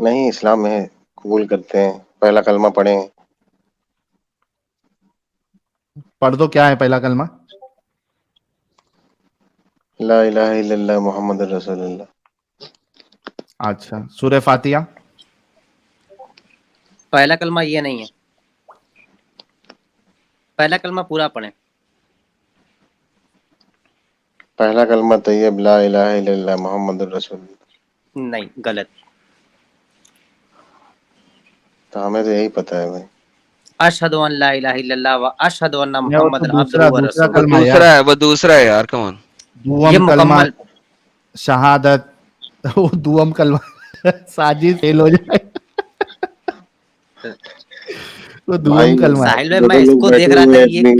नहीं, इस्लाम में कबूल करते हैं, पहला कलमा पढ़े। पढ़ दो, क्या है पहला कलमा? ला इलाहा इल्लल्लाह मुहम्मद रसूलुल्लाह। अच्छा, सूरह फातिहा? पहला कलमा ये नहीं है, पहला कलमा पूरा पढ़े। पहला कलमा तैयब ला इलाहा इल्लल्लाह मुहम्मद रसूलुल्लाह। नहीं, गलत। तो हमें तो यही पता है भाई। अशहदु अन ला इलाहा इल्लल्लाह व अशहदु अन्ना नहीं, वो तो मुहम्मदन दूसरा अब्दुहु व दूसरा रसूलुहु। कलमा है यार। वो दूसरा है यार, कमान। ये दुअम कलमा मुकम्मल। शहादत। वो दुअम कलमा साजिद फेल हो जाए। वो दुअम भाई कलमा है। साहिल भाई, मैं दोनों लोग इसको देख बैठे रहा था हुए हैं कि एडमिन।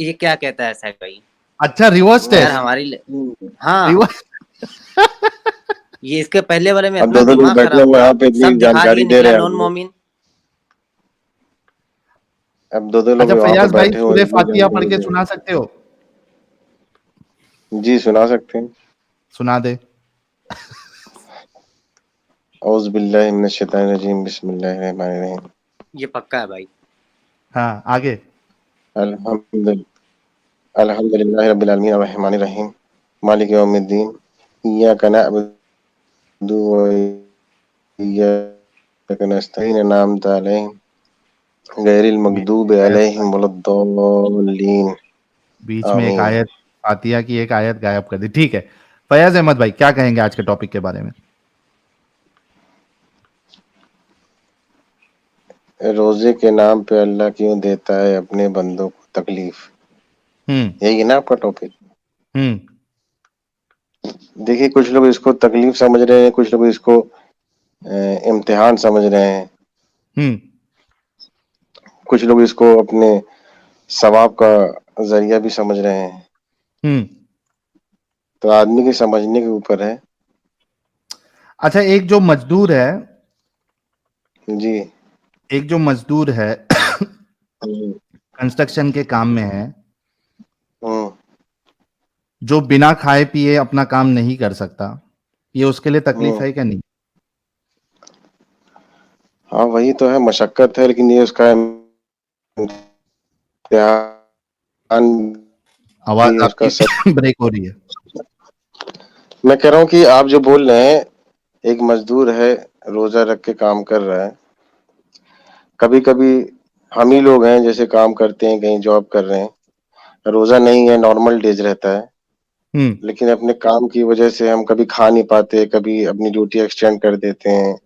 ये क्या कहता है साहिल भाई। अच्छा, रिवर्स यार टेस्ट। हमारी हाँ, रिवर्स। ये इसके पहले वाले में अब इतना दोनों लोग दिमाग बैठे खराब हुए था, यहाँ पे इतनी सब दिखा दिए, जानकारी दे निकला रहे हैं नॉन हमको। मोमिन। अब दोनों अच्छा लोग वहां पे फैयाज भाई, बैठे हुए सूरह इतनी फातिहा पढ़ जानकारी के दे सुना रहे सकते हो? हैं। जी सुना सकते हैं। सुना दे। औज़ु बिल्लाहि मिनश शैतानिर रजीम, बिस्मिल्लाहिर रहमानिर रहीम। ये पक्का है भाई। हाँ, आगे। अल्हम्दुलिल्लाहि रब्बिल आलमीन अर्रहमानिर रहीम मालिक यौमिद्दीन इय्याका नअबुदु व इय्याका नस्तईन अनअमता अलैहिम गैरिल मगदूबि अलैहिम वलद्दौलीन। बीच में एक आमीन। आयत, फातिहा की एक आयत गायब कर दी। ठीक है, फैयाज अहमद भाई क्या कहेंगे आज के टॉपिक के बारे में? रोजे के नाम पे अल्लाह क्यों देता है अपने बंदों को तकलीफ? हम्म। यही है ना आपका टॉपिक? हम्म। देखिए, कुछ लोग इसको तकलीफ समझ रहे हैं, कुछ लोग इसको इम्तिहान समझ रहे हैं, हम्म। कुछ लोग इसको अपने सवाब का जरिया भी समझ रहे हैं। हम्म। तो आदमी के समझने के ऊपर है। अच्छा, एक जो मजदूर है, जी। एक जो मजदूर है हम्म। कंस्ट्रक्शन के काम में है, हम्म। जो बिना खाए पिए अपना काम नहीं कर सकता, ये उसके लिए तकलीफ हम्म। है क्या? नहीं। हाँ वही तो है, मशक्कत है, लेकिन ये उसका इम्तिहान आवाज भी है, उसका सब। आपकी ब्रेक हो रही है। मैं कह रहा हूँ कि आप जो बोल रहे हैं, एक मजदूर है, रोजा रख के काम कर रहा है। कभी कभी हम ही लोग हैं जैसे काम करते हैं, कहीं जॉब कर रहे हैं, रोजा नहीं है, नॉर्मल डेज रहता है, हम्म। लेकिन अपने काम की वजह से हम कभी खा नहीं पाते, कभी अपनी ड्यूटी एक्सटेंड कर देते हैं।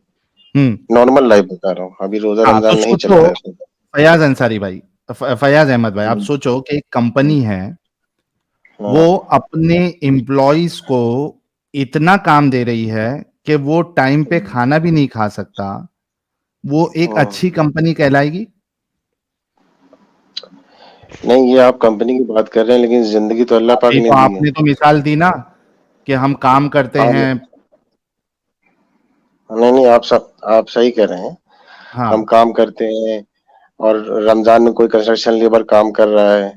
हम्म। नॉर्मल लाइफ बता रहा हूँ, अभी रोजा हाँ, तो रमजान नहीं चल सोचो रहा है इसमें। फयाज अंसारी भाई, फयाज अहमद भाई, आप सोचो कि एक कंपनी है, वो हाँ। अपने एम्प्लॉयज को इतना काम दे रही है कि वो टाइम पे खाना भी नहीं खा सकता, वो एक हाँ। अच्छी कंपनी कहलाएगी? नहीं, ये आप कंपनी की बात कर रहे हैं, लेकिन जिंदगी तो अल्लाह पाक अभी ने तो दी है। आपने तो मिसाल दी ना कि हम काम करते हाँ हैं। नहीं नहीं, आप सही कह रहे हैं। हम हाँ। काम करते हैं, और रमजान में कोई कंस्ट्रक्शन लेबर काम कर रहा है,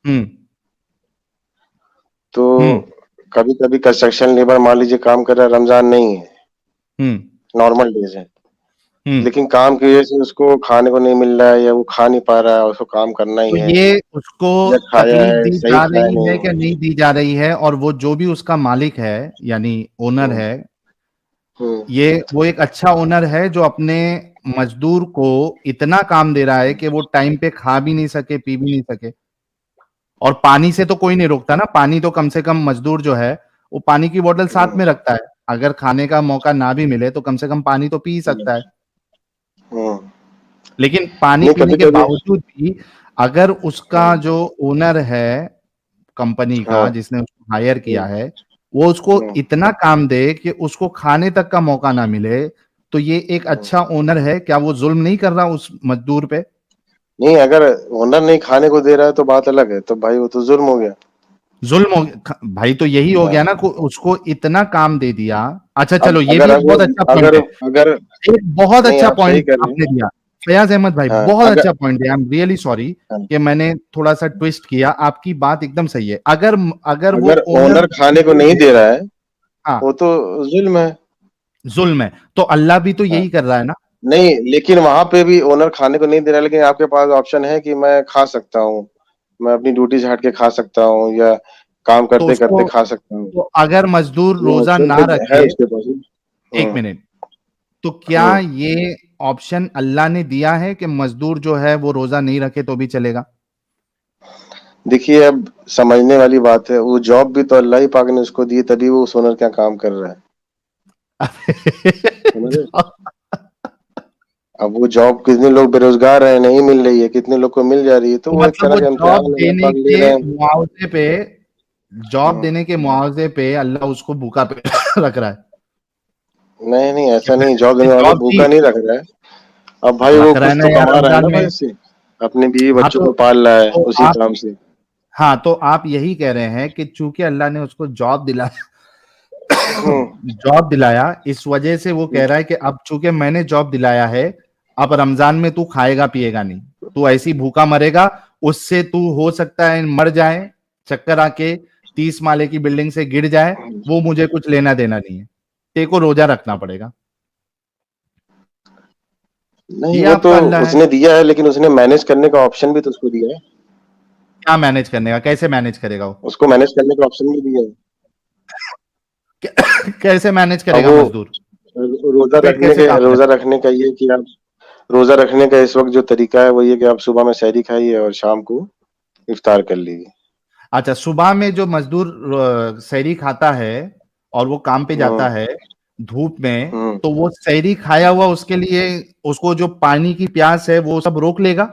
हम्म। तो हम्म। कभी कभी कंस्ट्रक्शन लेबर मान लीजिए काम कर रहा है, रमजान नहीं है, हम्म। नॉर्मल डेज है, हम्म। लेकिन काम की वजह से उसको खाने को नहीं मिल रहा है, या वो खा नहीं पा रहा है, उसको काम करना ही तो है, ये उसको या खाया तकलीफ है दी सही जा खाया रही है नहीं। क्या नहीं दी जा रही है? और वो जो भी उसका मालिक है, यानी ओनर हम्म। है, हम्म। ये वो एक अच्छा ओनर है जो अपने मजदूर को इतना काम दे रहा है कि वो टाइम पे खा भी नहीं सके, पी भी नहीं सके। और पानी से तो कोई नहीं रोकता ना, पानी तो कम से कम मजदूर जो है वो पानी की बोतल साथ में रखता है, अगर खाने का मौका ना भी मिले तो कम से कम पानी तो पी ही हम्म। सकता है। हम्म। लेकिन पानी नहीं, पीने कभी के कभी। बावजूद भी अगर उसका जो ओनर है कंपनी हाँ। का, जिसने उसको हायर किया हम्म। है, वो उसको हम्म। इतना काम दे कि उसको खाने तक का मौका ना मिले, तो ये एक हम्म। अच्छा ओनर है क्या? वो जुल्म नहीं कर रहा उस मजदूर पे? नहीं, अगर ओनर नहीं खाने को दे रहा है तो बात अलग है, तो भाई वो तो जुल्म हो गया। जुल्म हो भाई, तो यही हो हाँ। गया ना, उसको इतना काम दे दिया। अच्छा अब चलो, ये भी अगर एक बहुत अच्छा पॉइंट अगर है। अगर एक बहुत नहीं, अच्छा आप सही पॉइंट कर रहे हैं। आपने दिया फयाज अहमद भाई, हाँ बहुत अगर। अच्छा पॉइंट दिया। आई एम रियली सॉरी हाँ, कि मैंने थोड़ा सा ट्विस्ट किया, आपकी बात एकदम सही है। अगर अगर वो अगर ओनर ओनर खाने को नहीं दे रहा है, हाँ, वो तो जुल्म है। जुल्म है। तो अल्लाह भी तो यही कर रहा है ना। नहीं, लेकिन वहां पे भी ओनर खाने को नहीं दे रहा, लेकिन आपके पास ऑप्शन है कि मैं खा सकता हूँ, मैं अपनी ड्यूटी से हट के खा सकता हूँ, या काम तो करते करते उसको, खा सकता हूँ। तो अगर मजदूर वो रोजा ऑप्शन ना तो है रखे, उसके पास। एक हम्म मिनट, तो क्या हम्म ये ऑप्शन अल्लाह ने दिया है कि मजदूर जो है वो रोजा नहीं रखे तो भी चलेगा? देखिए, अब समझने वाली बात है, वो जॉब भी तो अल्लाह ही पाक ने उसको दी, तभी वो उस ओनर क्या काम कर रहा है, समझ रहे? अब वो जॉब, कितने लोग बेरोजगार हैं, नहीं मिल रही है, कितने लोग को मिल जा रही है, तो तो वो एक मतलब तरह वो का जॉब इम्तिहान अल्लाह देने पाक ले के रहे हैं। मुआवजे पे, जॉब हम्म, देने के मुआवजे पे अल्लाह उसको भूखा पे रख रहा है? नहीं नहीं, कि ऐसा नहीं, जॉब मैंने देने वाले जॉब दी, भूखा नहीं रख रहा है। अब भाई वो रख रहा है कुछ ना तो यार कमा रहा है रमजान ना में। भाई से, अपने बीवी हाँ बच्चों तो को पाल रहा है तो उसी आप, काम से। हाँ तो आप यही कह रहे हैं कि चूंकि अल्लाह ने उसको जॉब दिला हम्म जॉब दिलाया, इस वजह से वो कह रहा है कि अब चूंकि मैंने जॉब दिलाया है, अब रमजान में तू खाएगा पिएगा नहीं, तू ऐसी भूखा मरेगा, उससे तू हो सकता है मर जाए, चक्कर आके 30 माले की बिल्डिंग से गिर जाए, वो मुझे कुछ लेना देना नहीं है, तेरे को रोजा रखना पड़ेगा। नहीं, ये वो तो आपका अल्लाह है। उसने दिया है, लेकिन उसने मैनेज करने का ऑप्शन भी तो उसको दिया है। क्या मैनेज करने का, कैसे मैनेज करेगा वो? उसको मैनेज करने का ऑप्शन भी दिया है। कैसे मैनेज अब करेगा वो मजदूर? पेट कैसे काम रोजा करेगा? रखने का ये कि आप, रोजा रखने का इस वक्त जो तरीका है वो ये कि आप सुबह में सहरी खाइए और शाम को इफ्तार कर लीजिए। अच्छा, सुबह में जो मजदूर सहरी खाता है और वो काम पे हम्म जाता है धूप में, हम्म तो वो सहरी खाया हुआ उसके लिए, उसको जो पानी की प्यास है वो सब रोक लेगा,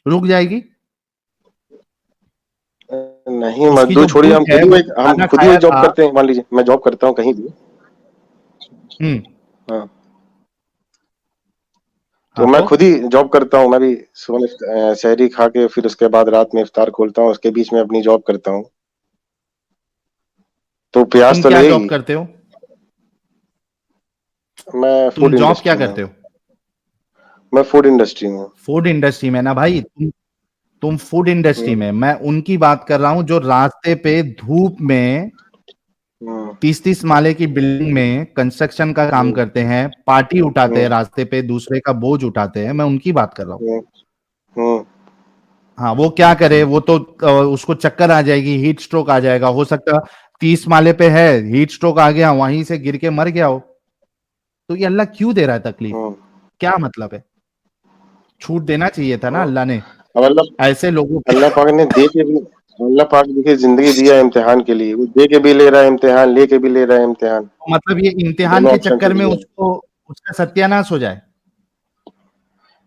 रुक जाएगी? नहीं, उसकी मजदूर जो छोड़िए, भूख है, वो हम खाना खुद ही खाया एक जॉब था। करते हैं, मान लीजिए मैं जॉब करता हूँ कहीं भी। हम्म। हाँ, तो हाँ मैं तो खुद ही जॉब करता हूँ, मैं भी सुबह में सहरी खा के फिर उसके बाद रात में इफ्तार खोलता हूँ, उसके बीच में अपनी जॉब करता हूँ, तो प्यास तुम तो क्या जॉब लगेगी। करते हो? मैं तुम फूड जॉब क्या इंडस्ट्री में करते हूँ। हो? मैं फूड इंडस्ट्री में हूँ। फूड इंडस्ट्री में ना भाई, तुम फूड इंडस्ट्री हम्म में, मैं उनकी बात कर रहा हूं जो रास्ते पे धूप में हम्म 30-30 माले की बिल्डिंग में कंस्ट्रक्शन का काम हम्म करते हैं, पार्टी उठाते हैं हम्म रास्ते पे, दूसरे का बोझ उठाते हैं, मैं उनकी बात कर रहा हूँ। हम्म हम्म हाँ, वो क्या करे, वो तो उसको चक्कर आ जाएगी, हीट स्ट्रोक आ जाएगा, हो सकता 30 माले पे है, हीट स्ट्रोक आ गया, वहीं से गिर के मर गया हो। तो ये अल्लाह क्यों दे रहा है तकलीफ? हम्म क्या मतलब है? छूट देना चाहिए था ना हम्म। अल्लाह ने अब ऐसे लोगों पे। अल्लाह पाक ने दे के भी, अल्लाह पाक देखिए जिंदगी दिया है इम्तिहान के लिए, वो दे के भी ले रहा है इम्तिहान, लेके भी ले रहा है इम्तिहान, मतलब ये इम्तिहान दोनों के ऑप्शन से चक्कर में दिया है। उसको, उसका सत्यानाश हो जाए।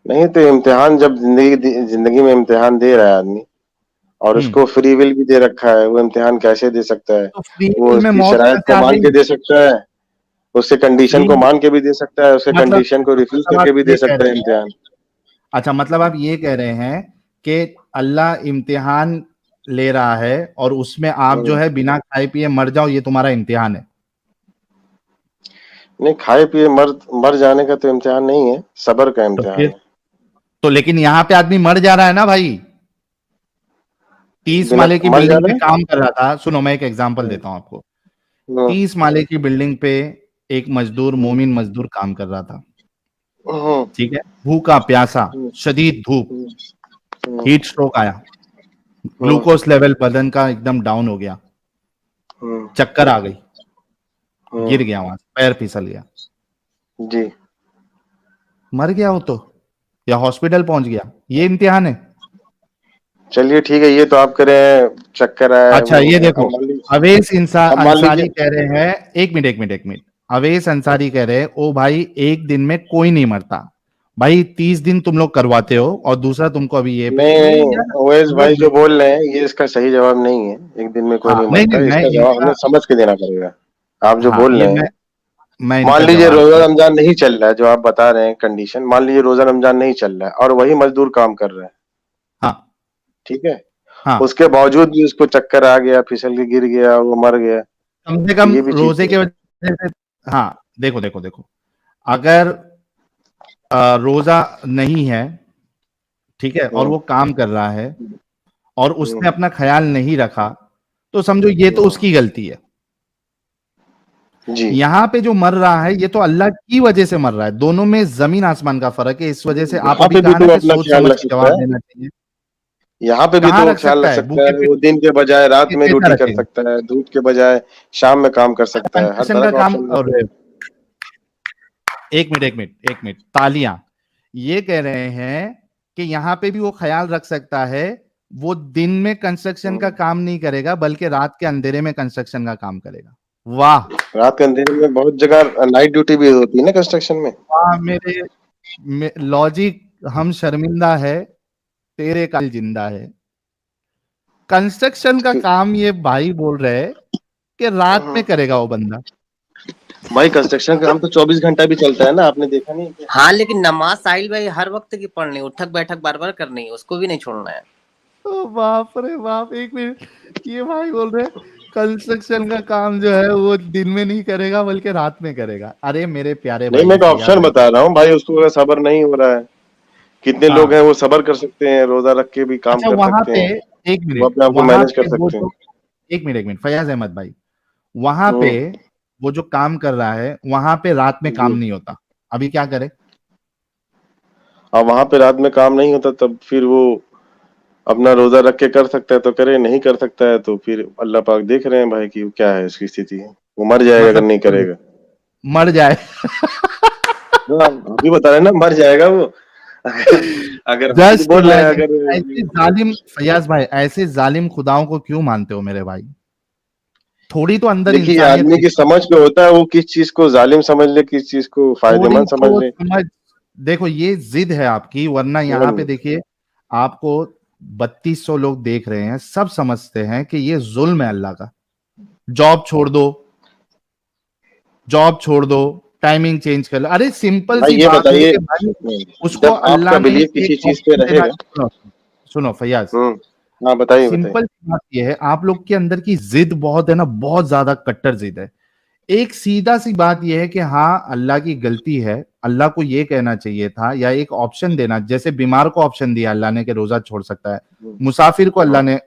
नहीं तो इम्तिहान, जब जिंदगी में इम्तिहान दे रहा है आदमी, और हम्म। उसको फ्री विल भी दे रखा है, वो इम्तिहान कैसे दे सकता है? तो फ्री वो विल में उसकी मौत शराइत कहाँ से को आ मान गई? के दे सकता है, उससे कंडीशन फ्री, को मान के भी दे सकता है, उसके मतलब कंडीशन को रिफ्यूज मतलब आप करके भी दे ये कह सकता है रहे हैं, इम्तिहान। अच्छा मतलब आप ये कह रहे हैं कि अल्लाह इम्तिहान ले रहा है और उसमें आप जो हम्म। है बिना खाए पिए मर जाओ, ये तुम्हारा इम्तिहान है? नहीं, खाए पिए मर मर जाने का तो इम्तिहान नहीं है, सब्र का तो इम्तिहान फिर, है। तो लेकिन यहाँ पे आदमी मर जा रहा है ना भाई, 30 बिना माले की मर बिल्डिंग पे जाना है। काम कर रहा था, सुनो मैं एक एग्जांपल हम्म देता हूं आपको। हम्म 30 माले की बिल्डिंग पे एक मजदूर, हम्म मोमिन मजदूर काम कर रहा था, हम्म ठीक है, भूखा प्यासा, हम्म शदीद धूप, हम्म हम्म हीट स्ट्रोक आया, हम्म ग्लूकोज लेवल बदन का एकदम डाउन हो गया, हम्म चक्कर आ गई, गिर हम्म, गया, वहां से पैर फिसल गया, जी। मर गया वो तो, या हॉस्पिटल पहुंच गया, ये इम्तिहान है? चलिए ठीक है, ये तो आप कह रहे हैं चक्कर आया है, अच्छा वो ये है, देखो, अब मान लीजिए, अवेश अब मान अंसारी लीजिए। कह रहे हैं, एक मिनट, अवेश अंसारी कह रहे हैं, ओ भाई एक दिन में कोई नहीं मरता भाई, 30 दिन तुम लोग करवाते हो और दूसरा तुमको अभी नहीं ये नहीं, यार, ओवैस हम भाई लोग, जो बोल रहे हैं ये इसका सही जवाब नहीं है, एक दिन में कोई हाँ नहीं नहीं मरता, नहीं, मैं इसका जवाब इनका, हमें समझ के देना पड़ेगा। आप जो हाँ बोल ये रहे हैं, मैं मान इनका लीजिए जवाब रोजा दे, रमजान नहीं चल रहा है, जो आप बता रहे हैं कंडीशन, मान लीजिए रोजा रमजान नहीं चल रहा है और वही मजदूर काम कर रहे हैं, हाँ ठीक है, हाँ, उसके बावजूद भी उसको चक्कर आ गया, फिसल के गिर गया, वो मर गया, कम से तो कम ये भी चीज रोजे तो के वजह से, हाँ देखो देखो देखो, अगर रोजा नहीं है, ठीक है, और हम्म वो काम कर रहा है और हम्म उसने अपना ख्याल नहीं रखा, तो समझो ये तो हम्म उसकी गलती है। जी। यहाँ पे जो मर रहा है ये तो अल्लाह की वजह से मर रहा है। दोनों में जमीन आसमान का फर्क है। इस वजह से आप यहाँ अभी पे भी कहा तो ना कि अपना सोच ख्याल समझ रख के सकता जवाब है। देना चाहिए। यहाँ पे भी कहाँ तो वो रख ख्याल सकता रख है? सकता भूखे है, पेट वो दिन के बजाय रात में कैसा ड्यूटी कर रखेगा? सकता है, दूध के बजाय शाम में काम कर सकता है, हर कंस्ट्रक्शन तरह का का काम ऑप्शन है। और एक मिनट तालियां। ये कह रहे हैं कि यहाँ पे भी वो ख्याल रख सकता है। वो दिन में कंस्ट्रक्शन का काम नहीं करेगा बल्कि रात के अंधेरे में कंस्ट्रक्शन का काम करेगा। वाह रात के अंधेरे में बहुत जगह नाइट ड्यूटी भी होती है ना कंस्ट्रक्शन में। वाह लॉजिक। हम शर्मिंदा है, तेरे काल जिंदा है। कंस्ट्रक्शन का काम ये भाई बोल रहे हैं कि रात में करेगा वो बंदा। भाई कंस्ट्रक्शन का काम तो 24 घंटा भी चलता है ना, आपने देखा नहीं क्या? हाँ लेकिन नमाज साहिल भाई हर वक्त की पढ़नी, उठक बैठक बार बार करनी है, उसको भी नहीं छोड़ना है। ओ बाप रे बाप, एक मिनट। ये भाई बोल रहे कंस्ट्रक्शन का काम जो है वो दिन में नहीं करेगा बल्कि रात में करेगा। अरे मेरे प्यारे नहीं, मैं भाई एक फैयाज ऑप्शन भाई। बता रहा हूँ भाई, उसको अगर सब्र नहीं हो रहा है, कितने लोग हैं हाँ वो सब्र कर सकते हैं, रोजा रख के भी काम अच्छा कर वहां सकते पे हैं, एक वो मिनट अपने आप को वहां मैनेज कर पे वो सकते हैं। जो एक मिनट फैयाज अहमद भाई, वहां पे हम्म। वो जो काम कर रहा है वहां पे रात में काम जी। नहीं होता। अभी क्या करे? और वहां पे रात में काम नहीं होता तब फिर वो अपना रोजा रख के कर सकता है तो करे, नहीं कर सकता है तो फिर अल्लाह पाक देख रहे हैं भाई कि क्या है उसकी स्थिति। वो मर जाएगा अगर मतलब नहीं करेगा। मर जाए। हाँ, अभी बता रहे हैं ना, मर जाएगा वो। अगर अभी जस्ट बोल रहे हैं इमेजिन। अगर। ऐसे जालिम फैयाज भाई, ऐसे जालिम खुदाओं को क्यों मानते हो मेरे भाई? थोड़ी तो अंदर देखिए इंसानियत आदमी की दिखाओ। समझ पे होता है, वो किस चीज को जालिम समझ ले, किस चीज को थोड़ी फायदेमंद समझ तो ले। समझ। देखो ये जिद है आपकी, वरना यहाँ पे समझ देखिए आपको 3200 लोग देख रहे हैं, सब समझते हैं कि ये जुल्म है अल्लाह का। जॉब छोड़ दो, जॉब छोड़ दो, टाइमिंग चेंज कर लो। अरे सिंपल भाई सी ये बात है बताइए, कि भाई उसको जब आपका अल्लाह ने बिलीव किसी एक चीज पे ऑप्शन देना। रहेगा। सुनो सुनो फैयाज, हाँ बताइए बताइए। सिंपल सी बात यह है, आप लोग के अंदर की जिद बहुत है ना, बहुत ज्यादा कट्टर जिद है। एक सीधा सी बात यह है कि हाँ अल्लाह की गलती है, अल्लाह को यह कहना चाहिए था, या एक ऑप्शन देना, जैसे बीमार को ऑप्शन दिया अल्लाह ने कि रोजा छोड़ सकता है, मुसाफिर को अल्लाह ने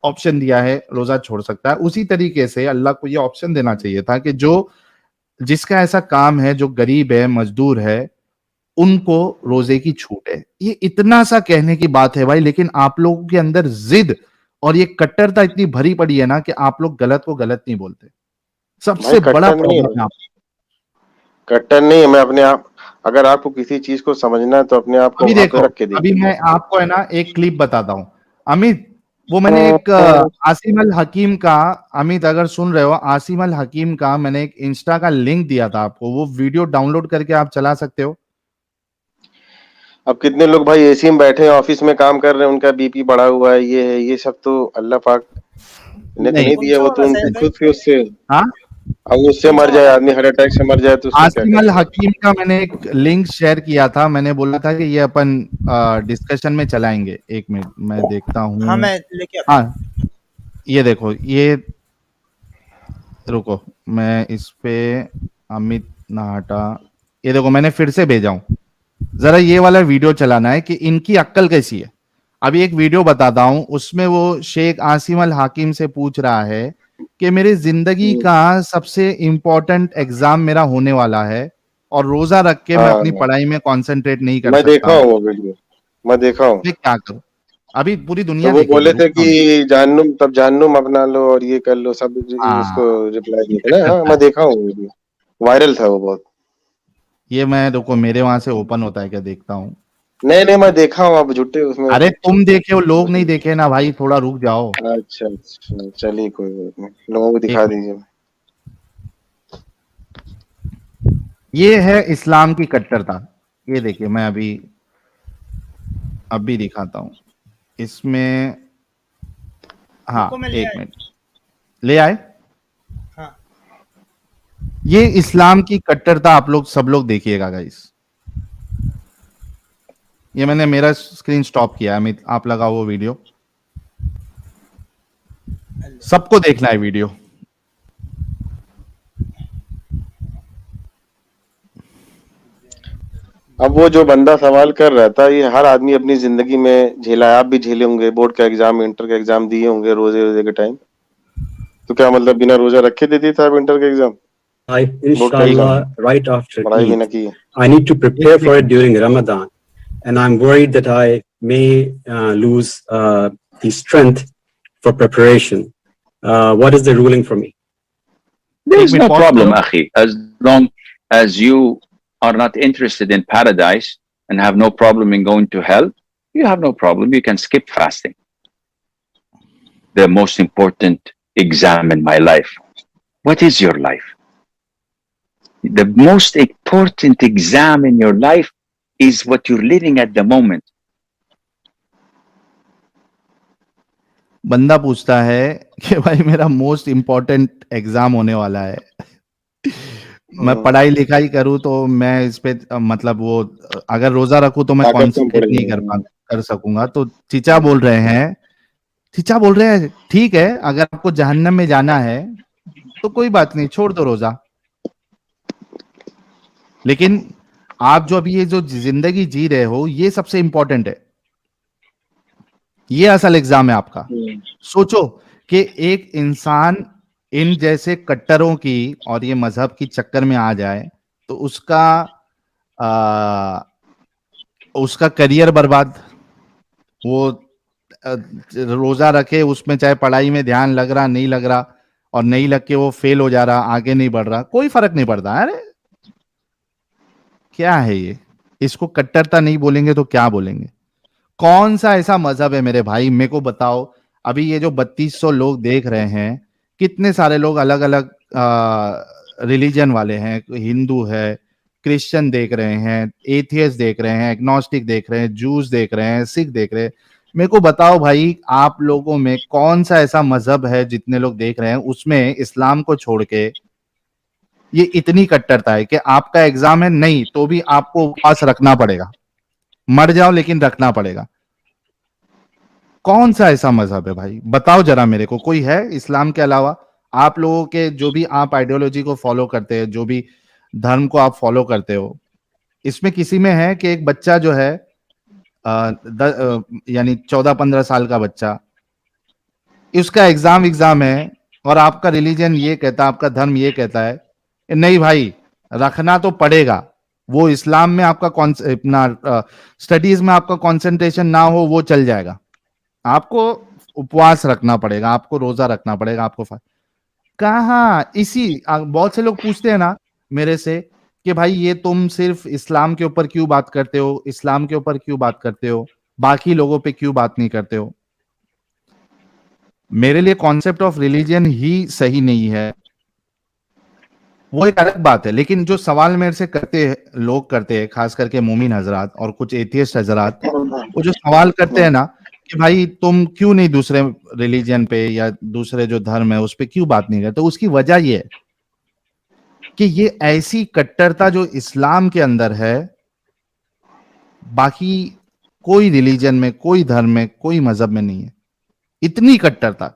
ऑप्शन दिया है रोजा छोड़ सकता है, उसी तरीके से अल्लाह को यह ऑप्शन देना चाहिए था कि जो जिसका ऐसा काम है, जो गरीब है, मजदूर है, उनको रोजे की छूट है। ये इतना सा कहने की बात है भाई, लेकिन आप लोगों के अंदर जिद और ये कट्टरता इतनी भरी पड़ी है ना कि आप लोग गलत को गलत नहीं बोलते। भाई सबसे बड़ा कट्टर नहीं है, प्रॉब्लम है आप। कट्टर नहीं है। मैं अपने आप, अगर आपको किसी चीज को समझना है तो अपने आप को अभी वहां देखो, पे रख के अभी देखिए। मैं आपको है ना एक क्लिप बताता हूं। अमित, वो मैंने एक आसिम अल हकीम का, अमित अगर सुन रहे हो, आसिम अल हकीम का मैंने एक इंस्टा का लिंक दिया था आपको, वो वीडियो डाउनलोड करके आप चला सकते हो। अब कितने लोग भाई एसी में बैठे हैं, ऑफिस में काम कर रहे हैं, उनका बीपी बढ़ा हुआ है, ये है, ये सब तो अल्लाह पाक ने तो नहीं, नहीं दिया, वो तो उनके खुद के उससे। हाँ अब उससे मर जाए आदमी, हार्ट अटैक से मर जाए तो उसका क्या आसिम अल करेगा। हकीम का मैंने एक लिंक शेयर किया था, मैंने बोला था कि ये अपन डिस्कशन में चलाएंगे। एक मिनट मैं देखता हूँ। हाँ मैं लेके आता हूँ। हाँ ये देखो, ये रुको, मैं इस पे अमित नाहटा, ये देखो मैंने फिर से भेजा हूं। जरा ये वाला वीडियो चलाना है कि इनकी अक्ल कैसी है। अभी एक वीडियो बताता हूं, उसमें वो शेख आसिम अल हाकिम से पूछ रहा है कि मेरी जिंदगी का सबसे इंपॉर्टेंट एग्जाम मेरा होने वाला है और रोजा रख के मैं अपनी हाँ पढ़ाई में कंसंट्रेट नहीं कर मैं सकता देखा हूँ हूँ, वो वीडियो, मैं देखा हूँ। मैं क्या करूं? अभी पूरी तो दुनिया वो देखेगी, बोले थे रुको कि ना। जहन्नुम, तब जहन्नुम अपना लो और ये कर लो सब, हाँ उसको रिप्लाई दिए थे ये ना। हाँ करता मैं है। देखा हूँ वीडियो, वायरल था वो बहुत। ये मैं रुको, मेरे वहां से ओपन होता है क्या, देखता हूँ। नहीं नहीं मैं देखा हूँ, अब झूठे उसमें। अरे तुम देखे हो, लोग नहीं देखे ना भाई, थोड़ा रुक जाओ। अच्छा अच्छा, चलिए कोई बात नहीं, लोगों को एक दिखा मिनट, दीजिए। ये है इस्लाम की कट्टरता। ये देखिए, मैं अभी दिखाता हूं इसमें। हाँ रुको मैं ले एक आया। मिनट, ले आए। हाँ ये इस्लाम की कट्टरता आप लोग सब लोग देखिएगा गाइस। ये मैंने मेरा स्क्रीन स्टॉप किया, अमित आप लगाओ वो वीडियो, सबको देखना है वीडियो। अब वो जो बंदा सवाल कर रहा था, ये हर आदमी अपनी जिंदगी में झेला है, आप भी झेले होंगे, बोर्ड का एग्जाम, इंटर का एग्जाम दिए होंगे रोजे रोजे के टाइम। तो क्या मतलब बिना रोजा रखे दे दिए थे आप इंटर का एग्जाम? वो क्या inshallah, काम right after पढ़ाई भी Eid. ना की I need to prepare for it during Ramadan, and I'm worried that I may lose the strength for preparation. What is the ruling for me? There एक is minute no pause problem, करो। Akhi, as long as you are not interested in paradise and have no problem in going to hell. You have no problem. You can skip fasting. The most important exam in my life. What is your life? The most important exam in your life is what you're living at the moment. बंदा पूछता है कि भाई मेरा most important exam होने वाला है, मैं पढ़ाई लिखाई करूं तो मैं इस पे मतलब वो अगर रोजा रखूं तो मैं ताकत कम कॉन्सेंट्रेट नहीं पड़ेगी कर सकूंगा। तो चीचा बोल रहे हैं ठीक है, अगर आपको जहन्नम में जाना है तो कोई बात नहीं, छोड़ दो रोजा, लेकिन आप जो अभी ये जो जिंदगी जी रहे हो ये सबसे इंपॉर्टेंट है, ये असल एग्जाम है आपका। सोचो कि एक इंसान इन जैसे कट्टरों की और ये मजहब की चक्कर में आ जाए तो उसका करियर बर्बाद, वो रोजा रखे उसमें चाहे पढ़ाई में ध्यान लग रहा नहीं लग रहा, और नहीं लग के वो फेल हो जा रहा, आगे नहीं बढ़ रहा, कोई फर्क नहीं पड़ता। अरे क्या है ये, इसको कट्टरता नहीं बोलेंगे तो क्या बोलेंगे? कौन सा ऐसा मजहब है मेरे भाई, मेरे को बताओ। अभी ये जो 3200 लोग देख रहे हैं, कितने सारे लोग अलग अलग रिलीजन वाले हैं, हिंदू है, क्रिश्चियन देख रहे हैं, एथियस्ट देख रहे हैं, एग्नोस्टिक देख रहे हैं, जूस देख रहे हैं, सिख देख रहे हैं। मेरे को बताओ भाई, आप लोगों में कौन सा ऐसा मजहब है जितने लोग देख रहे हैं उसमें इस्लाम को छोड़ के ये इतनी कट्टरता है कि आपका एग्जाम है नहीं तो भी आपको उपवास रखना पड़ेगा, मर जाओ लेकिन रखना पड़ेगा। कौन सा ऐसा मजहब है भाई, बताओ जरा मेरे को, कोई है इस्लाम के अलावा? आप लोगों के जो भी आप आइडियोलॉजी को फॉलो करते हैं, जो भी धर्म को आप फॉलो करते हो, इसमें किसी में है कि एक बच्चा जो है यानी 14-15 साल का बच्चा, उसका एग्जाम है और आपका रिलीजन ये कहता है, आपका धर्म ये कहता है नहीं भाई रखना तो पड़ेगा, वो इस्लाम में आपका अपना स्टडीज में आपका कंसंट्रेशन ना हो वो चल जाएगा, आपको उपवास रखना पड़ेगा, आपको रोजा रखना पड़ेगा, आपको कहाँ? इसी बहुत से लोग पूछते हैं ना मेरे से कि भाई ये तुम सिर्फ इस्लाम के ऊपर क्यों बात करते हो, इस्लाम के ऊपर क्यों बात करते हो, बाकी लोगों पे क्यों बात नहीं करते हो? मेरे लिए कॉन्सेप्ट ऑफ रिलीजन ही सही नहीं है, वो एक अलग बात है। लेकिन जो सवाल मेरे से लोग करते हैं, खास करके मोमिन हजरात और कुछ एथियस्ट हजरात, वो जो सवाल करते हैं ना कि भाई तुम क्यों नहीं दूसरे रिलीजन पे या दूसरे जो धर्म है उस पे क्यों बात नहीं करते, तो उसकी वजह ये है कि ये ऐसी कट्टरता जो इस्लाम के अंदर है, बाकी कोई रिलीजन में, कोई धर्म में, कोई मजहब में नहीं है। इतनी कट्टरता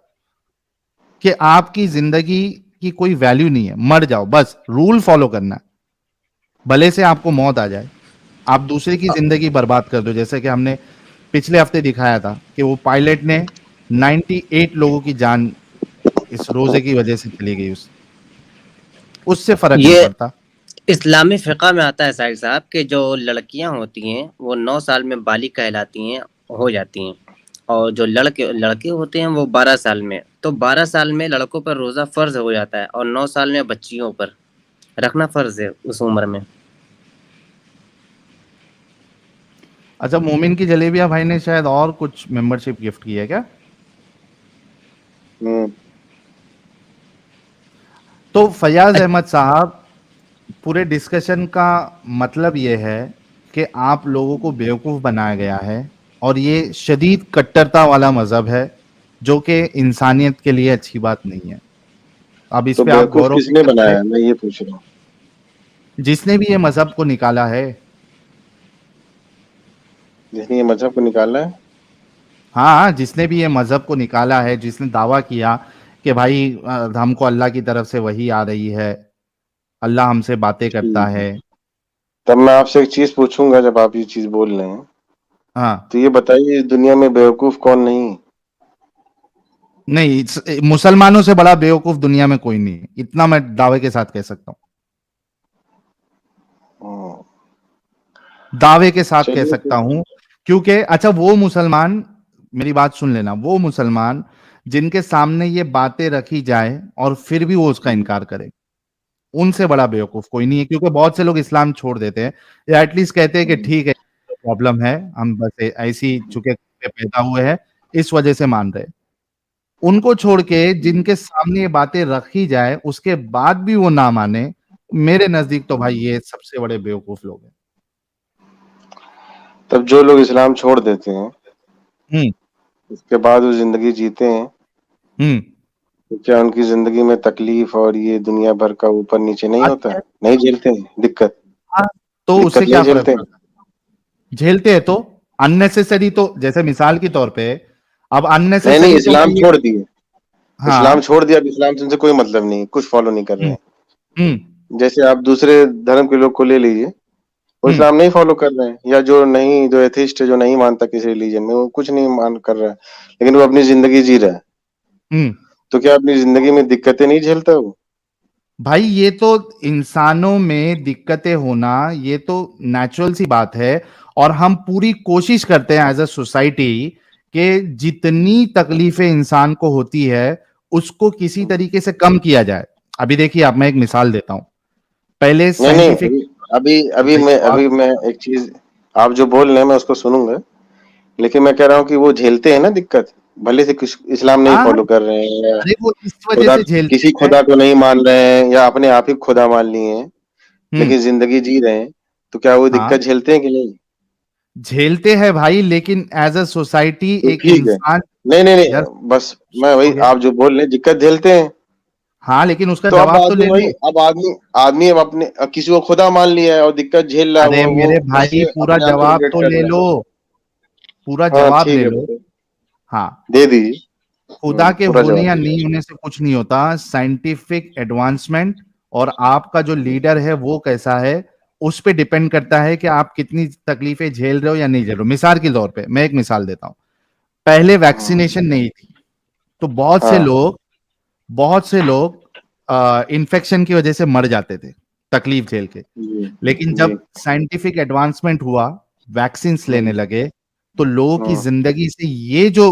कि आपकी जिंदगी की कोई वैल्यू नहीं है, मर जाओ बस, रूल फॉलो करना है, भले से आपको मौत आ जाए, आप दूसरे की जिंदगी बर्बाद कर दो। जैसे कि हमने पिछले हफ्ते दिखाया था कि वो पायलट ने 98 लोगों की जान इस रोजे की वजह से चली गई, उससे फर्क नहीं पड़ता। इस्लामी फिक़ा में आता है साहिब साहब कि जो लड़कियां होती हैं वो 9 साल में बालिग कहलाती हैं, हो जाती हैं, और जो लड़के होते हैं वो 12 साल में। तो 12 साल में लड़कों पर रोज़ा फ़र्ज हो जाता है और 9 साल में बच्चियों पर रखना फ़र्ज है उस उम्र में। अच्छा, मोमिन की जलेबिया भाई ने शायद और कुछ मेंबरशिप गिफ्ट की है क्या? तो फयाज अहमद साहब, पूरे डिस्कशन का मतलब ये है कि आप लोगों को बेवकूफ बनाया गया है और ये शदीद कट्टरता वाला मजहब है जो कि इंसानियत के लिए अच्छी बात नहीं है। अब इस तो पे आप गौरव किसने बनाया, मैं ये पूछ रहा हूँ। जिसने भी ये मजहब को निकाला है, जिसने ये मजहब को निकाला है, हाँ, जिसने भी ये मजहब को निकाला है, जिसने दावा किया कि भाई हमको अल्लाह की तरफ से वही आ रही है, अल्लाह हमसे बातें करता है। तब मैं आपसे एक चीज पूछूंगा, जब आप ये चीज बोल रहे हैं, हाँ, तो ये बताइए इस दुनिया में बेवकूफ कौन नहीं? नहीं, मुसलमानों से बड़ा बेवकूफ दुनिया में कोई नहीं, इतना मैं दावे के साथ कह सकता हूँ। दावे के साथ कह चलिए सकता हूं, क्योंकि अच्छा वो मुसलमान, मेरी बात सुन लेना, वो मुसलमान जिनके सामने ये बातें रखी जाए और फिर भी वो उसका इनकार करे, उनसे बड़ा बेवकूफ कोई नहीं है। क्योंकि बहुत से लोग इस्लाम छोड़ देते हैं या एटलीस्ट कहते हैं कि ठीक है प्रॉब्लम है, हम बस ऐसी चुके पैदा हुए हैं इस वजह से मान रहे हैं। उनको छोड़ के जिनके सामने ये बातें रखी जाए उसके बाद भी वो ना माने, मेरे नजदीक तो भाई ये सबसे बड़े बेवकूफ लोग हैं। तब जो लोग इस्लाम छोड़ देते हैं हम्म उसके बाद वो जिंदगी जीते हैं, हम्म तो क्या उनकी जिंदगी में तकलीफ और ये दुनिया भर का ऊपर नीचे नहीं होता है? नहीं झेलते हैं दिक्कत? हाँ, तो उससे दिक्कत क्या नहीं फर्क झेलते हैं? पड़ता है? झेलते हैं तो अननेसेसरी, तो जैसे मिसाल के तौर पे अब नहीं अननेसेसरी तो इस्लाम भाई छोड़ दिए, इस्लाम हाँ छोड़ दिया, अब इस्लाम से उनसे कोई मतलब नहीं, कुछ फॉलो नहीं कर रहे हम्म हैं। हम्म जैसे आप दूसरे धर्म के लोग को ले लीजिए, वो हम्म इस्लाम नहीं फॉलो कर रहे हैं, या जो एथिस्ट है, जो नहीं मानता किसी रिलीजन में, वो कुछ नहीं मान कर रहा है, लेकिन वो अपनी जिंदगी जी रहा है। हम्म तो क्या अपनी जिंदगी में दिक्कतें नहीं झेलता वो? भाई ये तो इंसानों में दिक्कतें होना ये तो नेचुरल सी बात है, और हम पूरी कोशिश करते हैं एज अ सोसाइटी कि जितनी तकलीफें इंसान को होती है उसको किसी तरीके से कम किया जाए। अभी देखिए, आप मैं एक मिसाल देता हूं। पहले नहीं नहीं साइंटिफिक अभी मैं एक चीज, आप जो बोल रहे हैं मैं उसको सुनूंगा, लेकिन मैं कह रहा हूँ कि वो झेलते हैं ना दिक्कत, भले से इस्लाम नहीं हाँ, फॉलो कर रहे हैं, या अरे वो इस वजह खुदा, से झेलते किसी हैं। खुदा को नहीं मान रहे हैं, या अपने आप ही खुदा मान लिए हैं, हम्म लेकिन जिंदगी जी रहे हैं, तो क्या वो हाँ, दिक्कत झेलते हैं कि नहीं? झेलते हैं भाई, लेकिन एज अ सोसाइटी तो एक ठीक है, इंसान, नहीं नहीं यार नहीं, बस मैं वही, सुनोगे? आप जो बोल रहे हैं दिक्कत झेलते हैं, हाँ, लेकिन उसका तो अब जवाब तो आदमी ले वही, लो। अब आदमी आदमी अब अपने किसी को खुदा मान लिया है और दिक्कत झेल रहा है, अरे वो मेरे भाई, उससे पूरा अपने आप को जवाब रिलेट तो कर ले रहा है। लो, पूरा हाँ जवाब ठीक ले है, लो। बताइए, हाँ, दे दीजिए। खुदा के पूरा होने जवाब या दीजिए। नहीं होने से कुछ नहीं होता। साइंटिफिक एडवांसमेंट और आपका जो लीडर है वो कैसा है उस पे डिपेंड करता है कि आप कितनी तकलीफें झेल रहे हो या नहीं झेल रहे हो। मिसाल के तौर पे मैं एक मिसाल देता हूं। पहले वैक्सीनेशन नहीं थी, तो हाँ बहुत से लोग इन्फेक्शन की वजह से मर जाते थे, तकलीफ झेल के। जी लेकिन जी। जब साइंटिफिक एडवांसमेंट हुआ, वैक्सीन लेने हम्म, लगे, तो लोगों की हम्म, जिंदगी से ये जो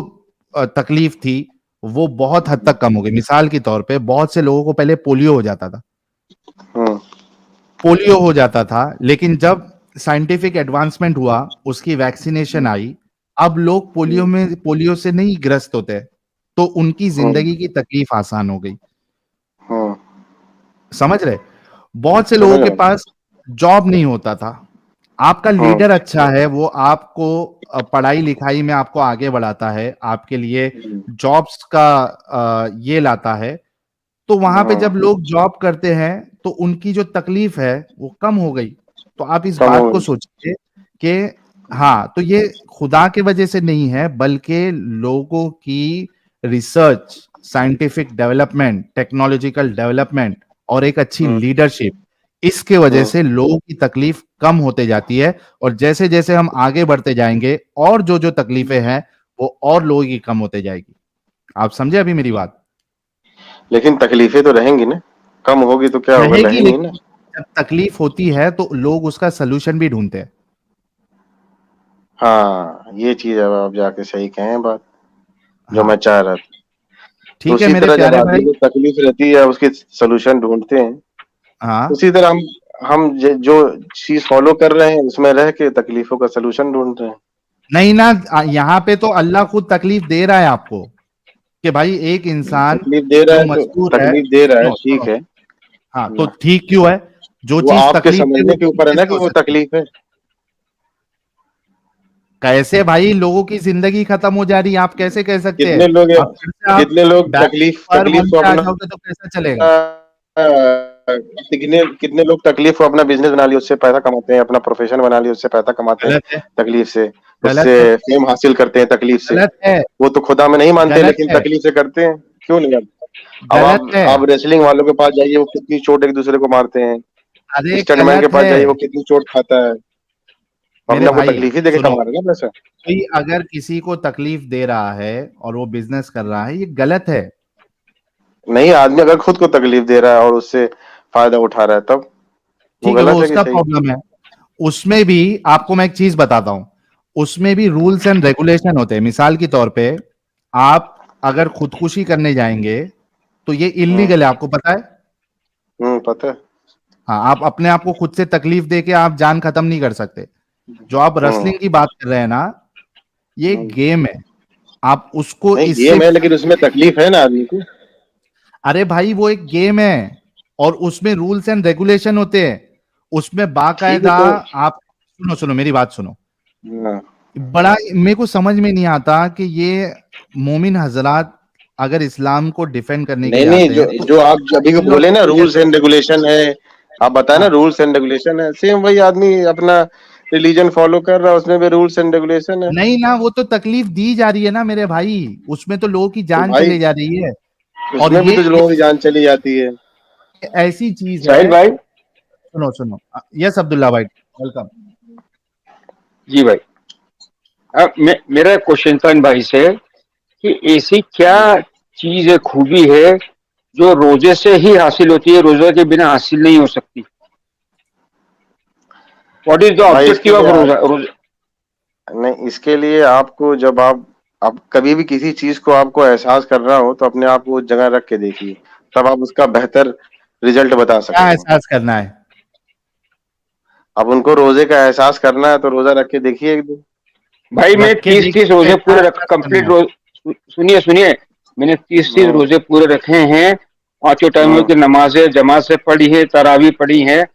तकलीफ थी वो बहुत हद तक कम हो गई। मिसाल के तौर पे बहुत से लोगों को पहले पोलियो हो जाता था, हम्म, लेकिन जब साइंटिफिक एडवांसमेंट हुआ, उसकी वैक्सीनेशन आई, अब लोग पोलियो से नहीं ग्रस्त होते, तो उनकी हम्म, जिंदगी की तकलीफ आसान हो गई। हम्म, समझ रहे? बहुत से लोगों समझ के रहा हूँ। पास जॉब नहीं होता था। आपका हम्म, लीडर अच्छा है, वो आपको पढ़ाई लिखाई में आपको आगे बढ़ाता है, आपके लिए हम्म, जॉब्स का ये लाता है, तो वहां पे जब हाँ, लोग जॉब करते हैं तो उनकी जो तकलीफ है वो कम हो गई। तो आप इस कम हो बात को गई। सोचिए कि हाँ, तो ये खुदा की वजह से नहीं है, बल्कि लोगों की research, scientific development, technological development और एक अच्छी हम्म, लीडरशिप, इसके वजह हम्म, से लोगों की तकलीफ कम होते जाती है। और जैसे जैसे हम आगे बढ़ते जाएंगे और जो जो तकलीफें हैं वो और लोगों की कम होते जाएगी। आप समझे अभी मेरी बात? लेकिन तकलीफें तो रहेंगी ना, कम होगी तो क्या होगा, रहेगी, रहेंगी ना। लेकिन जब तकलीफ होती है तो लोग उसका सलूशन भी ढूंढते हैं। हाँ ये चीज अब आप जाके सही कहे हैं बात, जो मैं हाँ, चाह रहा था। तो ठीक है उसी मेरे तरह जब प्यारे आदमी भाई। को तकलीफ रहती है उसके सोल्यूशन ढूंढते हैं, हाँ, उसी तरह हम जो चीज फॉलो कर रहे हैं उसमें रह के तकलीफों का सोल्यूशन ढूंढ रहे हैं। नहीं ना, यहाँ पे तो अल्लाह खुद तकलीफ दे रहा है आपको कि भाई एक इंसान तकलीफ दे रहा जो है तो, मजदूर है, तकलीफ दे रहा है सुनो ठीक सुनो, है हाँ तो ना, ठीक क्यों है? जो वो चीज आपके तकलीफ दे वो समझने के ठीक ऊपर है ना कैसे कि हो वो सकती है? तकलीफ है। कैसे भाई, लोगों की जिंदगी खत्म हो जा रही है, आप कैसे कह सकते हैं? कितने लोग अब फिर से आप कितने लोग बैक तकलीफ पर तकलीफ वन को पे आ अपना जाओगे तो कैसा चलेगा? कितने कितने लोग तकलीफ को अपना बिजनेस बना लिया, उससे पैसा कमाते हैं, अपना प्रोफेशन बना लिया, उससे पैसा कमाते हैं, गलत है, तकलीफ से, गलत उससे है, फेम हासिल करते हैं तकलीफ से। गलत है, वो तो खुदा में नहीं मानते गलत लेकिन है, तकलीफ से करते हैं, क्यों नहीं करते? अब गलत है। आप रेसलिंग वालों के पास जाइए, वो कितनी चोट एक दूसरे को मारते हैं, अरे स्टंटमैन के गलत पास है जाइए वो कितनी चोट खाता है, वो मेरे अपने को भाई, तकलीफ ही देके सुनो, कमा रहे हैं ना पैसा। कोई अगर किसी को तकलीफ दे रहा है और वो बिजनेस कर रहा है, ये गलत है। नहीं, आदमी अगर खुद को तकलीफ दे रहा है और उससे फायदा उठा रहा है तब ठीक है, गलत वो है कि उसका सही? प्रॉब्लम है। उसमें भी आपको मैं एक चीज बताता हूं, उसमें भी रूल्स एंड रेगुलेशन होते हैं। मिसाल के तौर पे आप अगर खुदकुशी करने जाएंगे तो ये इलीगल है, आपको पता है? पता है। हाँ, आप अपने आप को खुद से तकलीफ दे के आप जान खत्म नहीं कर सकते। जो आप रेसलिंग की बात कर रहे हैं ना, ये एक गेम है, आप उसको नहीं, इससे गेम है लेकिन उसमें तकलीफ है ना आदमी को। अरे भाई वो एक गेम है और उसमें रूल्स एंड रेगुलेशन होते हैं। उसमें ठीक है बाकायदा तो आप सुनो सुनो मेरी बात सुनो। हाँ। बड़ा मेरे को समझ में नहीं आता कि ये मोमिन हजरात अगर इस्लाम को डिफेंड करने के नहीं लिए नहीं, आते जो हैं तो जो आप अभी को इन लोगों बोले ना को रूल्स जैसे एंड रेगुलेशन है, आप बताए ना हाँ रूल्स एंड रेगुलेशन है, सेम वही आदमी अपना रिलीजन फॉलो कर रहा है, उसमें भी रूल्स एंड रेगुलेशन है। नहीं ना, वो तो तकलीफ दी जा रही है ना मेरे भाई, उसमें तो लोगों की तो जान भाई चले जा रही है। और उसमें भी तो लोगों की जान चली जाती है। ऐसी चीज है। साहिल भाई। सुनो सुनो, यस अब्दुल्ला भाई, वेलकम। जी भाई। अब मेरा क्वेश्चन था इन भाई से कि ऐसी क्या चीज है, खूबी है जो रोजे से ही हासिल होती है, रोजे के बिना हासिल नहीं हो सकती? व्हाट इज द भाई इसके ऑब्जेक्टिव लिए ऑफ रोजा? रोजा नहीं, इसके लिए आपको जब आप कभी भी किसी चीज को आपको एहसास करना हो तो अपने आप को उस जगह रख के देखिए, तब आप उसका बेहतर रिजल्ट बता क्या सकोगे। एहसास करना है? अब उनको रोजे का एहसास करना है तो रोजा रख के देखिए एक दिन। भाई मैं रख के 30 देखिए रोजे क्या पूरे एहसास करना कंप्लीट है। रोज, सुनिए सुनिए, मैंने 30 हम्म, रोजे पूरे रखे हैं, पांचों टाइमों हम्म। की नमाजें जमात से पढ़ी है, तरावी पढ़ी है।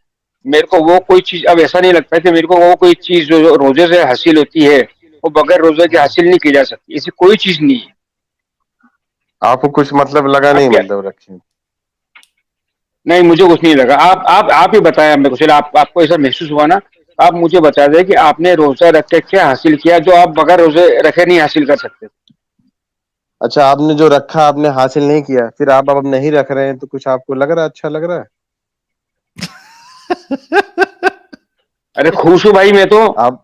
मेरे को वो कोई चीज अब ऐसा नहीं लगता कि मेरे को वो कोई चीज जो रोजे से हासिल होती है वो बगैर रोजे के हासिल नहीं की जा सकती, ऐसी कोई चीज नहीं है। आपको कुछ मतलब लगा आप नहीं, क्या? मतलब रखे। नहीं, मुझे कुछ नहीं लगा। आप ही बताया मेरे को, चलो आपको ऐसा महसूस हुआ ना, आप मुझे बता दें कि आपने रोजा रख के क्या हासिल किया जो आप बगैर रोजे रखे नहीं हासिल कर सकते। अच्छा, आपने जो रखा आपने हासिल नहीं किया, फिर आप अब नहीं रख रहे हैं तो कुछ आपको लग रहा है, अच्छा लग रहा है? अरे खुश हूँ भाई मैं तो। आप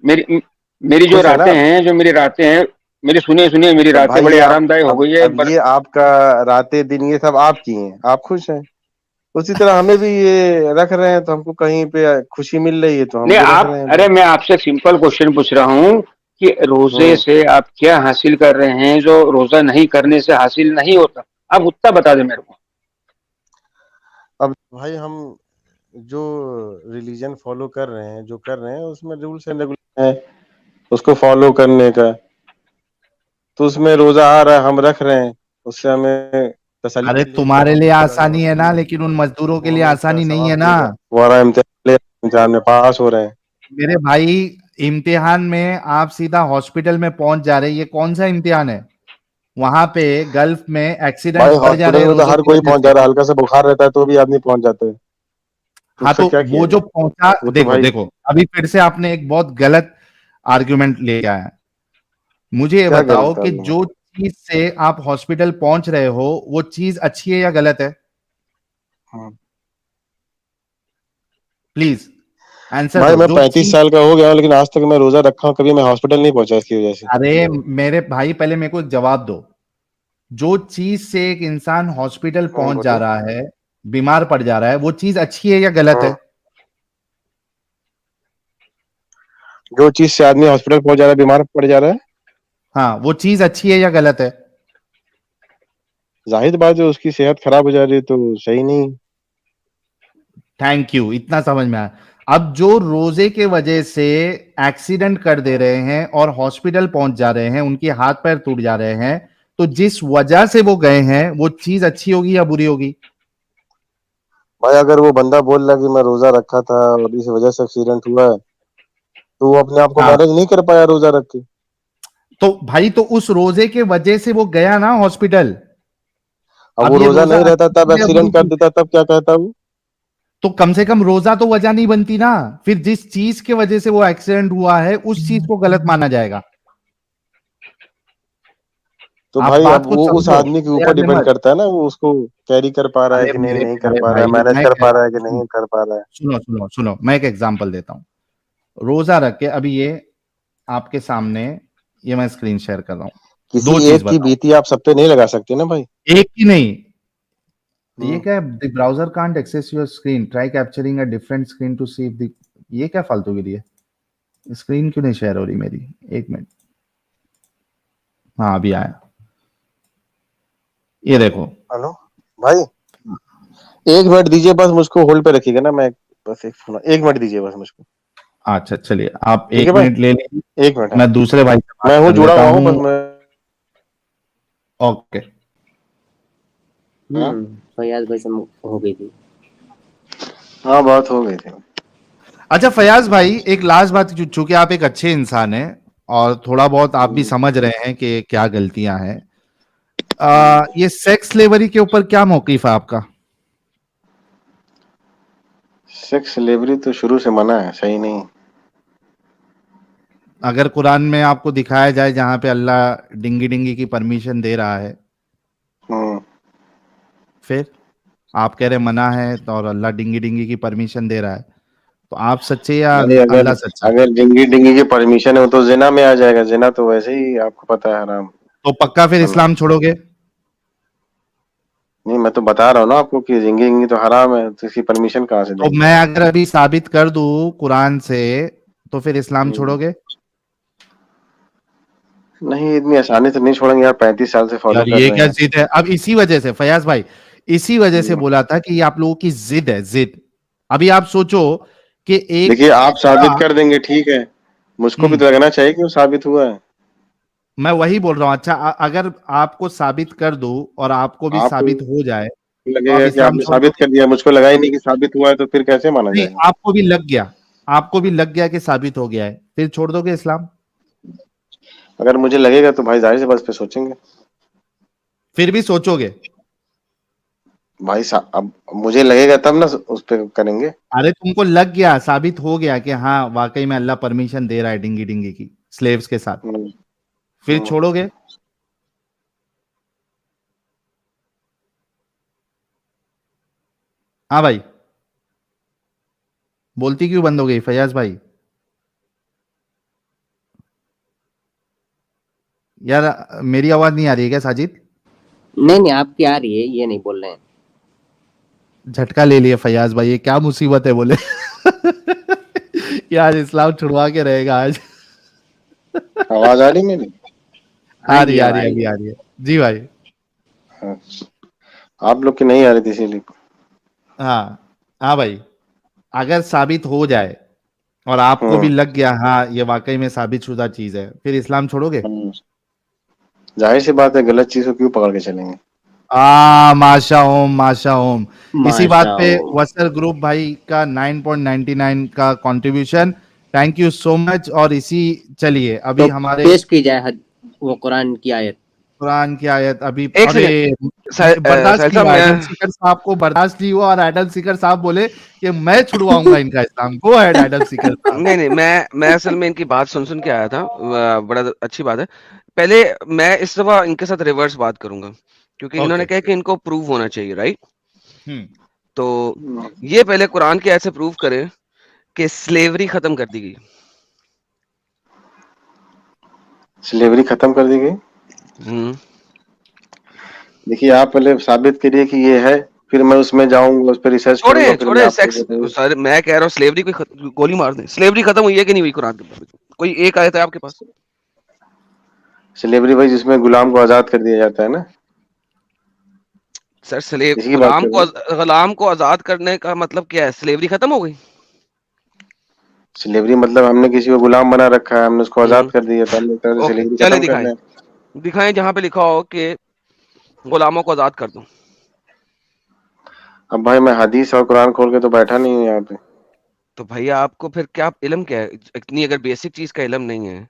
मेरी मेरी जो खुश है ना रातें आप? हैं, जो मेरी रातें हैं, मेरी सुनिए सुनिए, मेरी तो रातें भाई बड़ी ये आप आरामदायक हो अब गई है। अब ये आपका रातें दिन ये सब आपकी हैं, आप खुश हैं। उसी तरह हमें भी ये रख रहे हैं तो हमको कहीं पे खुशी मिल रही है तो हम नहीं भी रख आप, रहे हैं अरे भाई। मैं आपसे सिंपल क्वेश्चन पूछ रहा हूँ कि रोजे हम्म। से आप क्या हासिल कर रहे हैं जो रोजा नहीं करने से हासिल नहीं होता? आप उतना बता दें मेरे को। अब भाई हम जो रिलीजन फॉलो कर रहे हैं, जो कर रहे हैं, उसमें रूल्स एंड रेगुलेशन है उसको फॉलो करने का। तो उसमें रोजा आ रहा है, हम रख रहे हैं, उससे हमें तसल्ली अरे मिल रही है कि तुम्हारे हाँ लिए भाई आज आसानी है हॉस्पिटल ना, में लेकिन उन मजदूरों के लिए उन्होंने इतना आसानी नहीं है सवाब ना। किया, वो हमारा इम्तिहान में पास हो रहे हैं। मेरे भाई, इम्तिहान में आप सीधा हॉस्पिटल में पहुंच जा रहे हैं, ये कौन सा इम्तिहान है? वहां पे गल्फ में भाई एक्सीडेंट्स बढ़ जा रहे हॉस्पिटल हैं में तो रोजों हर की कोई वजह पहुंच से। जा रहा है, हल्का सा बुखार रहता है तो भी आदमी पहुंच जाता है, तो हाँ, उसका तो क्या किया वो जो जाए? पहुंचा, वो तो देखो भाई देखो, अभी फिर से आपने एक बहुत गलत आर्ग्यूमेंट ले आया है। मुझे ये क्या बताओ गलत कि आदमी? जो चीज से आप हॉस्पिटल पहुंच रहे हो वो चीज अच्छी है या गलत है? हाँ। प्लीज आंसर भाई दो, मैं जो 35 चीज। साल का हो गया हूँ लेकिन आज तक मैं रोजा रखा हूँ, कभी मैं हॉस्पिटल नहीं पहुंचा इसकी वजह से। अरे मेरे भाई, पहले मेरे को एक जवाब दो। जो चीज से एक इंसान हॉस्पिटल पहुंच जा बोलिए। रहा है, बीमार पड़ जा रहा है, वो चीज अच्छी है या गलत है? हाँ। जो चीज से आदमी हॉस्पिटल पहुंच जा रहा है, बीमार पड़ जा रहा है, हाँ, वो चीज अच्छी है या गलत है? जाहिर बात है उसकी सेहत खराब हो जा रही है तो सही नहीं। थैंक यू, इतना समझ में आया। अब जो रोजे के वजह से एक्सीडेंट कर दे रहे हैं और हॉस्पिटल पहुंच जा रहे हैं, उनके हाथ पैर टूट जा रहे हैं, तो जिस वजह से वो गए हैं वो चीज अच्छी होगी या बुरी होगी? भाई अगर वो बंदा बोल रहा है कि मैं रोजा रखा था और इस वजह से एक्सीडेंट हुआ है, तो वो अपने आप को हाँ, मैनेज नहीं कर पाया रोजा रख के। तो भाई तो उस रोजे के वजह से वो गया ना हॉस्पिटल। अब अब वो ये रोजा रोजा नहीं रहता अच्छी तब चीज है या बुरी एक्सीडेंट कर चीज है? देता, तब क्या कहता वो? तो कम से कम रोजा तो वजह नहीं बनती ना। फिर जिस चीज के वजह से वो एक्सीडेंट हुआ है उस चीज को गलत माना जाएगा। तो आप भाई अब बात को वो उस समझो आदमी के ऊपर दयाल डिपेंड अहमद। करता है ना, वो उसको कैरी कर पा रहा है अरे कि नहीं, मेरे नहीं कर प्यारे पा रहा है, भाई, मैनेज मैं कर कह पा रहा रहा है कि हूँ, नहीं कर पा रहा है। सुनो सुनो सुनो, मैं एक एग्जांपल देता हूं। रोजा रख के, अभी ये आपके सामने, ये मैं स्क्रीन शेयर कर रहा हूं। किसी दो चीज एक की बताओ, बीती आप सब पे नहीं लगा सकते ना भाई। एक ही नहीं, ये क्या है? The browser can't access your screen, try capturing a different screen to see if the, ये क्या फालतूगिरी है? स्क्रीन क्यों नहीं शेयर हो रही मेरी? एक मिनट। हाँ अभी आया, ये देखो। हेलो भाई, 1 मिनट दीजिए बस, मुझको होल्ड पे रखिएगा ना, मैं बस 1 मिनट दीजिए बस मुझको। अच्छा चलिए, आप ठीक 1 है भाई, मिनट ले लीजिए, 1 मिनट। हाँ, मैं दूसरे भाई से मैं बात हूँ कर जुड़ा लेता हुआ हूँ, बस हूँ। मैं। ओके। हाँ फयाज भाई से हो गई थी। हाँ, बात हो गई थी। अच्छा फयाज भाई, एक लास्ट बात, चूंकि आप एक अच्छे इंसान हैं और थोड़ा बहुत आप भी समझ रहे हैं कि क्या गलतियां हैं, ये सेक्स स्लेवरी के ऊपर क्या मौकीफ है आपका? सेक्स स्लेवरी तो शुरू से मना है, सही नहीं। अगर कुरान में आपको दिखाया जाए जहां पे अल्लाह डिंगी डिंगी की परमिशन दे रहा है, हम्म, फिर आप कह रहे मना है तो, और अल्लाह डिंगी डिंगी की परमिशन दे रहा है, तो आप सच्चे या भाई अगर अल्लाह सच्चा? अगर डिंगी डिंगी की परमिशन है वो तो जिना में आ जाएगा। जिना तो वैसे ही आपको पता है हराम। तो पक्का फिर मना। इस्लाम छोड़ोगे? नहीं, मैं तो बता रहा हूँ ना आपको कि डिंगी डिंगी तो हराम है, तो इसकी परमिशन कहाँ से तो देंगे? मैं अगर अभी साबित कर दूं कुरान से, तो फिर इस्लाम हम्म, छोड़ोगे? नहीं, इतनी आसानी से नहीं छोड़ेंगे यार, 35 साल से फॉलो यार कर ये रहे क्या हैं। जिद है? अब इसी वजह से फयाज भाई, इसी वजह से हम्म। बोला था कि ये आप लोगों की जिद है, जिद। अभी आप सोचो कि एक देखिए, आप साबित बड़ा, कर देंगे ठीक है, मुझको भी हम्म, तो लगना चाहिए कि वो साबित हुआ है। मैं वही बोल रहा हूं। अच्छा अगर आपको साबित कर दूं और आपको भी आपको साबित हो जाए, तो आप लगेगा कि इस्लाम आपने छोड़ साबित दोगे? कर दिया, मुझको लगा ही नहीं कि साबित हुआ है, तो फिर कैसे माना नहीं, जाएगा? आपको भी लग गया, आपको भी लग गया कि साबित हो गया है, फिर छोड़ दोगे इस्लाम? अगर मुझे लगेगा तो भाई जाहिर सी बात पे सोचेंगे। फिर भी सोचोगे? भाई अब मुझे लगेगा तब ना उस पे करेंगे। अरे तुमको लग गया, साबित हो गया कि हाँ वाकई में अल्लाह परमिशन दे रहा है डिंगी डिंगी की स्लेव्स के साथ, हम्म, फिर हम्म। छोड़ोगे? हाँ भाई, बोलती क्यों बंद हो गई फयाज भाई? यार मेरी आवाज नहीं आ रही है क्या साजिद? नहीं नहीं, आपकी आ रही है, ये नहीं बोल रहे हैं। झटका ले लिए फयाज भाई, ये क्या मुसीबत है बोले। यार इस्लाम छुड़वा के रहेगा आज। आवाज आ रही मेरी? आ हाँ रही जी, आ अब रही आई अभी है। आ रही है जी भाई। हाँ, आप लोग की नहीं आ रही थी इसीलिए। हाँ हाँ भाई, अगर साबित हो जाए और आपको भी हम्म, लग गया हाँ ये वाकई में साबित शुदा चीज है, फिर इस्लाम छोड़ोगे? हम्म। जाहिर सी बात है, गलत चीज को क्यों पकड़ के चलेंगे? माशा ओम माशा ओम। इसी बात माशा पे ओ। वत्सल ग्रुप भाई का 9.99 का contribution, thank you so much. और इसी, चलिए अभी तो हमारे पेश की जाए वो कुरान की आयत। कुरान की आयत अभी, एक अरे सेकंड, बर्दाश्त साहिल नहीं साहब हुआ, मैं एडम सीकर साहब को बर्दाश्त नहीं हुआ और एडम सीकर साहब बोले कि मैं छुड़वाऊंगा इनका इस्लाम। गो अहेड एडम सीकर साहब। नहीं मैं असल में इनकी बात सुन के आया था, बड़ा अच्छी बात है। पहले मैं इस दफा इनके साथ रिवर्स बात करूंगा, क्योंकि इन्होंने ओके। कहा कि इनको प्रूव होना चाहिए, राइट? हम्म। तो ये पहले कुरान की आयत से प्रूव करें कि स्लेवरी खत्म कर दी गई। स्लेवरी खत्म कर दी गई? हम्म। देखिए, आप पहले साबित करिए कि ये है, फिर मैं उसमें जाऊंगा, उस पर रिसर्च करूंगा, छोड़े फिर मैं छोड़े आपको सेक्स, बताऊंगा। सर मैं कह रहा हूँ स्लेवरी कोई गोली मार दे, स्लेवरी खत्म हुई है कि नहीं हुई कुरान के मुताबिक? कोई एक आयत है आपके पास? स्लेवरी भाई जिसमें गुलाम को आजाद कर दिया जाता है ना, सर स्लेव, इसी की बात कर रहे हैं। गुलाम को आजाद करने का मतलब क्या है? स्लेवरी खत्म हो गई? स्लेवरी मतलब हमने किसी को गुलाम बना रखा है, हमने उसको आजाद हम्म। कर दिया, तो हम एक तरह से ओके, स्लेवरी चले खत्म कर दिखाएं, रहे हैं। दिखाएं जहां पे लिखा हो कि गुलामों को आजाद कर दो। अब भाई मैं हदीस और कुरान खोल के तो बैठा नहीं हूँ यहाँ पे। तो भैया आपको फिर क्या इल्म क्या है? इतनी अगर बेसिक चीज का इल्म नहीं है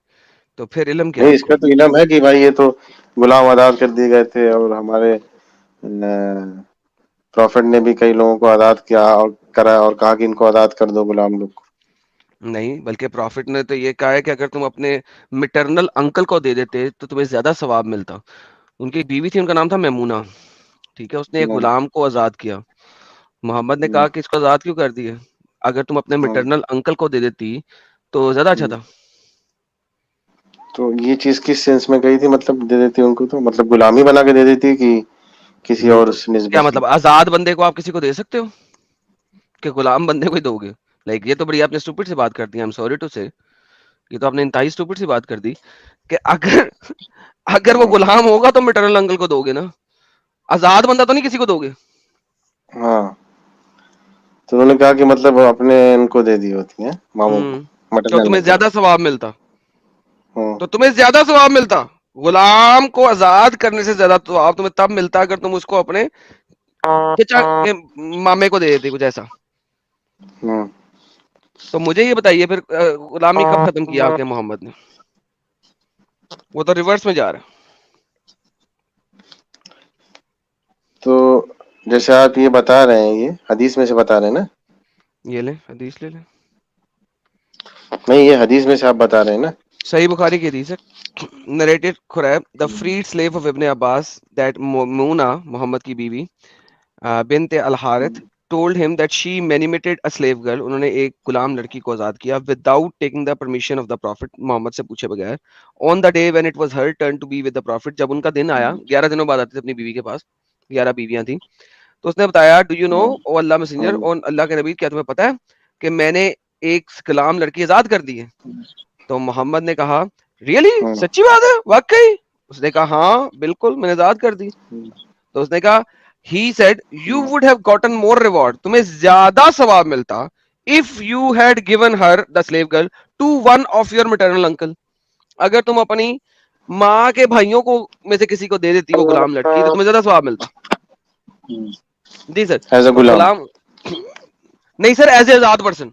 तो फिर इल्म क्या है नहीं, आपको? इसका तो इल्म है कि भाई ये तो गुलाम आजाद कर दिए गए थे, और हमारे प्रॉफिट ने भी कई लोगों को आजाद किया और करा, और कहा कि इनको आजाद कर दो गुलाम लोग को। नहीं, बल्कि प्रॉफिट ने तो ये कहा है कि अगर तुम अपने मिटरनल अंकल को दे देते तो तुम्हें ज्यादा सवाब मिलता। उनकी एक बीवी थी, उनका नाम था मैमूना, ठीक है? उसने एक हम्म, गुलाम को आजाद किया। मोहम्मद ने हम्म, कहा कि इसको आजाद क्यों कर दिया? अगर तुम अपने हम्म, मिटरनल अंकल को दे देती तो ज्यादा अच्छा हम्म। था। तो ये चीज किस सेंस में कही थी? मतलब दे देती उनको, तो मतलब गुलामी बना के दे देती कि किसी और उस क्या निस्बत से। मतलब आजाद बंदे को आप किसी को दे सकते हो कि गुलाम बंदे को ही दोगे? लाइक ये तो बड़ी आपने स्टूपिड सी बात कर दी, आई एम सॉरी टू से, ये तो आपने इंतहाई स्टूपिड सी बात कर दी कि अगर अगर वो गुलाम होगा तो मैटरनल अंकल को दोगे ना, आजाद बंदा तो नहीं किसी को दोगे। हाँ, तो उन्होंने कहा कि मतलब अपने इनको दे दी होती है मामू को, तो maternal तुम्हें uncle ज्यादा सवाब मिलता, को। तो तुम्हें ज्यादा सवाब मिलता। गुलाम को आजाद करने से ज्यादा सवाब तुम्हें तब मिलता अगर तुम उसको अपने चचा के मामे को दे देते कुछ ऐसा। हम्म। तो मुझे ये बताइए फिर गुलामी कब खत्म किया आपके मोहम्मद ने? वो तो रिवर्स में जा रहा है। तो जैसे आप ये बता रहे हैं, ये हदीस में से बता रहे हैं ना? ये ले हदीस ले ले, नहीं, ये हदीस में से आप बता रहे हैं ना? सही बुखारी की हदीस है। Narrated Kuraib the freed slave of Ibn Abbas that मुना मोहम्मद की बीवी bint Al हारिथ told him that she manumitted a slave girl, उन्होंने एक गुलाम लड़की को आजाद किया without taking the permission of the prophet, Mohammad से पूछे बगैर। on the day when it was her turn to be with the prophet, जब उनका दिन आया, 11 दिनों बाद आती थी अपनी बीवी के पास, 11 बीवियां थी, तो उसने बताया do you know O Allah messenger, और अल्लाह के नबी क्या तुम्हें पता है कि मैंने एक गुलाम लड़की आजाद कर दी है? तो मोहम्मद ने कहा रियली, सच्ची बात है, वाकई? उसने कहा हाँ बिल्कुल मैंने आजाद कर दी। तो उसने कहा he said you would have gotten more reward, तुम्हें ज्यादा सवाब मिलता if you had given her the slave girl to one of your maternal uncle, अगर तुम अपनी माँ के भाइयों को में से किसी को दे देती वो गुलाम लड़की, तो तुम्हें ज्यादा सवाब मिलता। जी सर, एज अ तो गुलाम। गुलाम नहीं सर, एज ए आजाद पर्सन।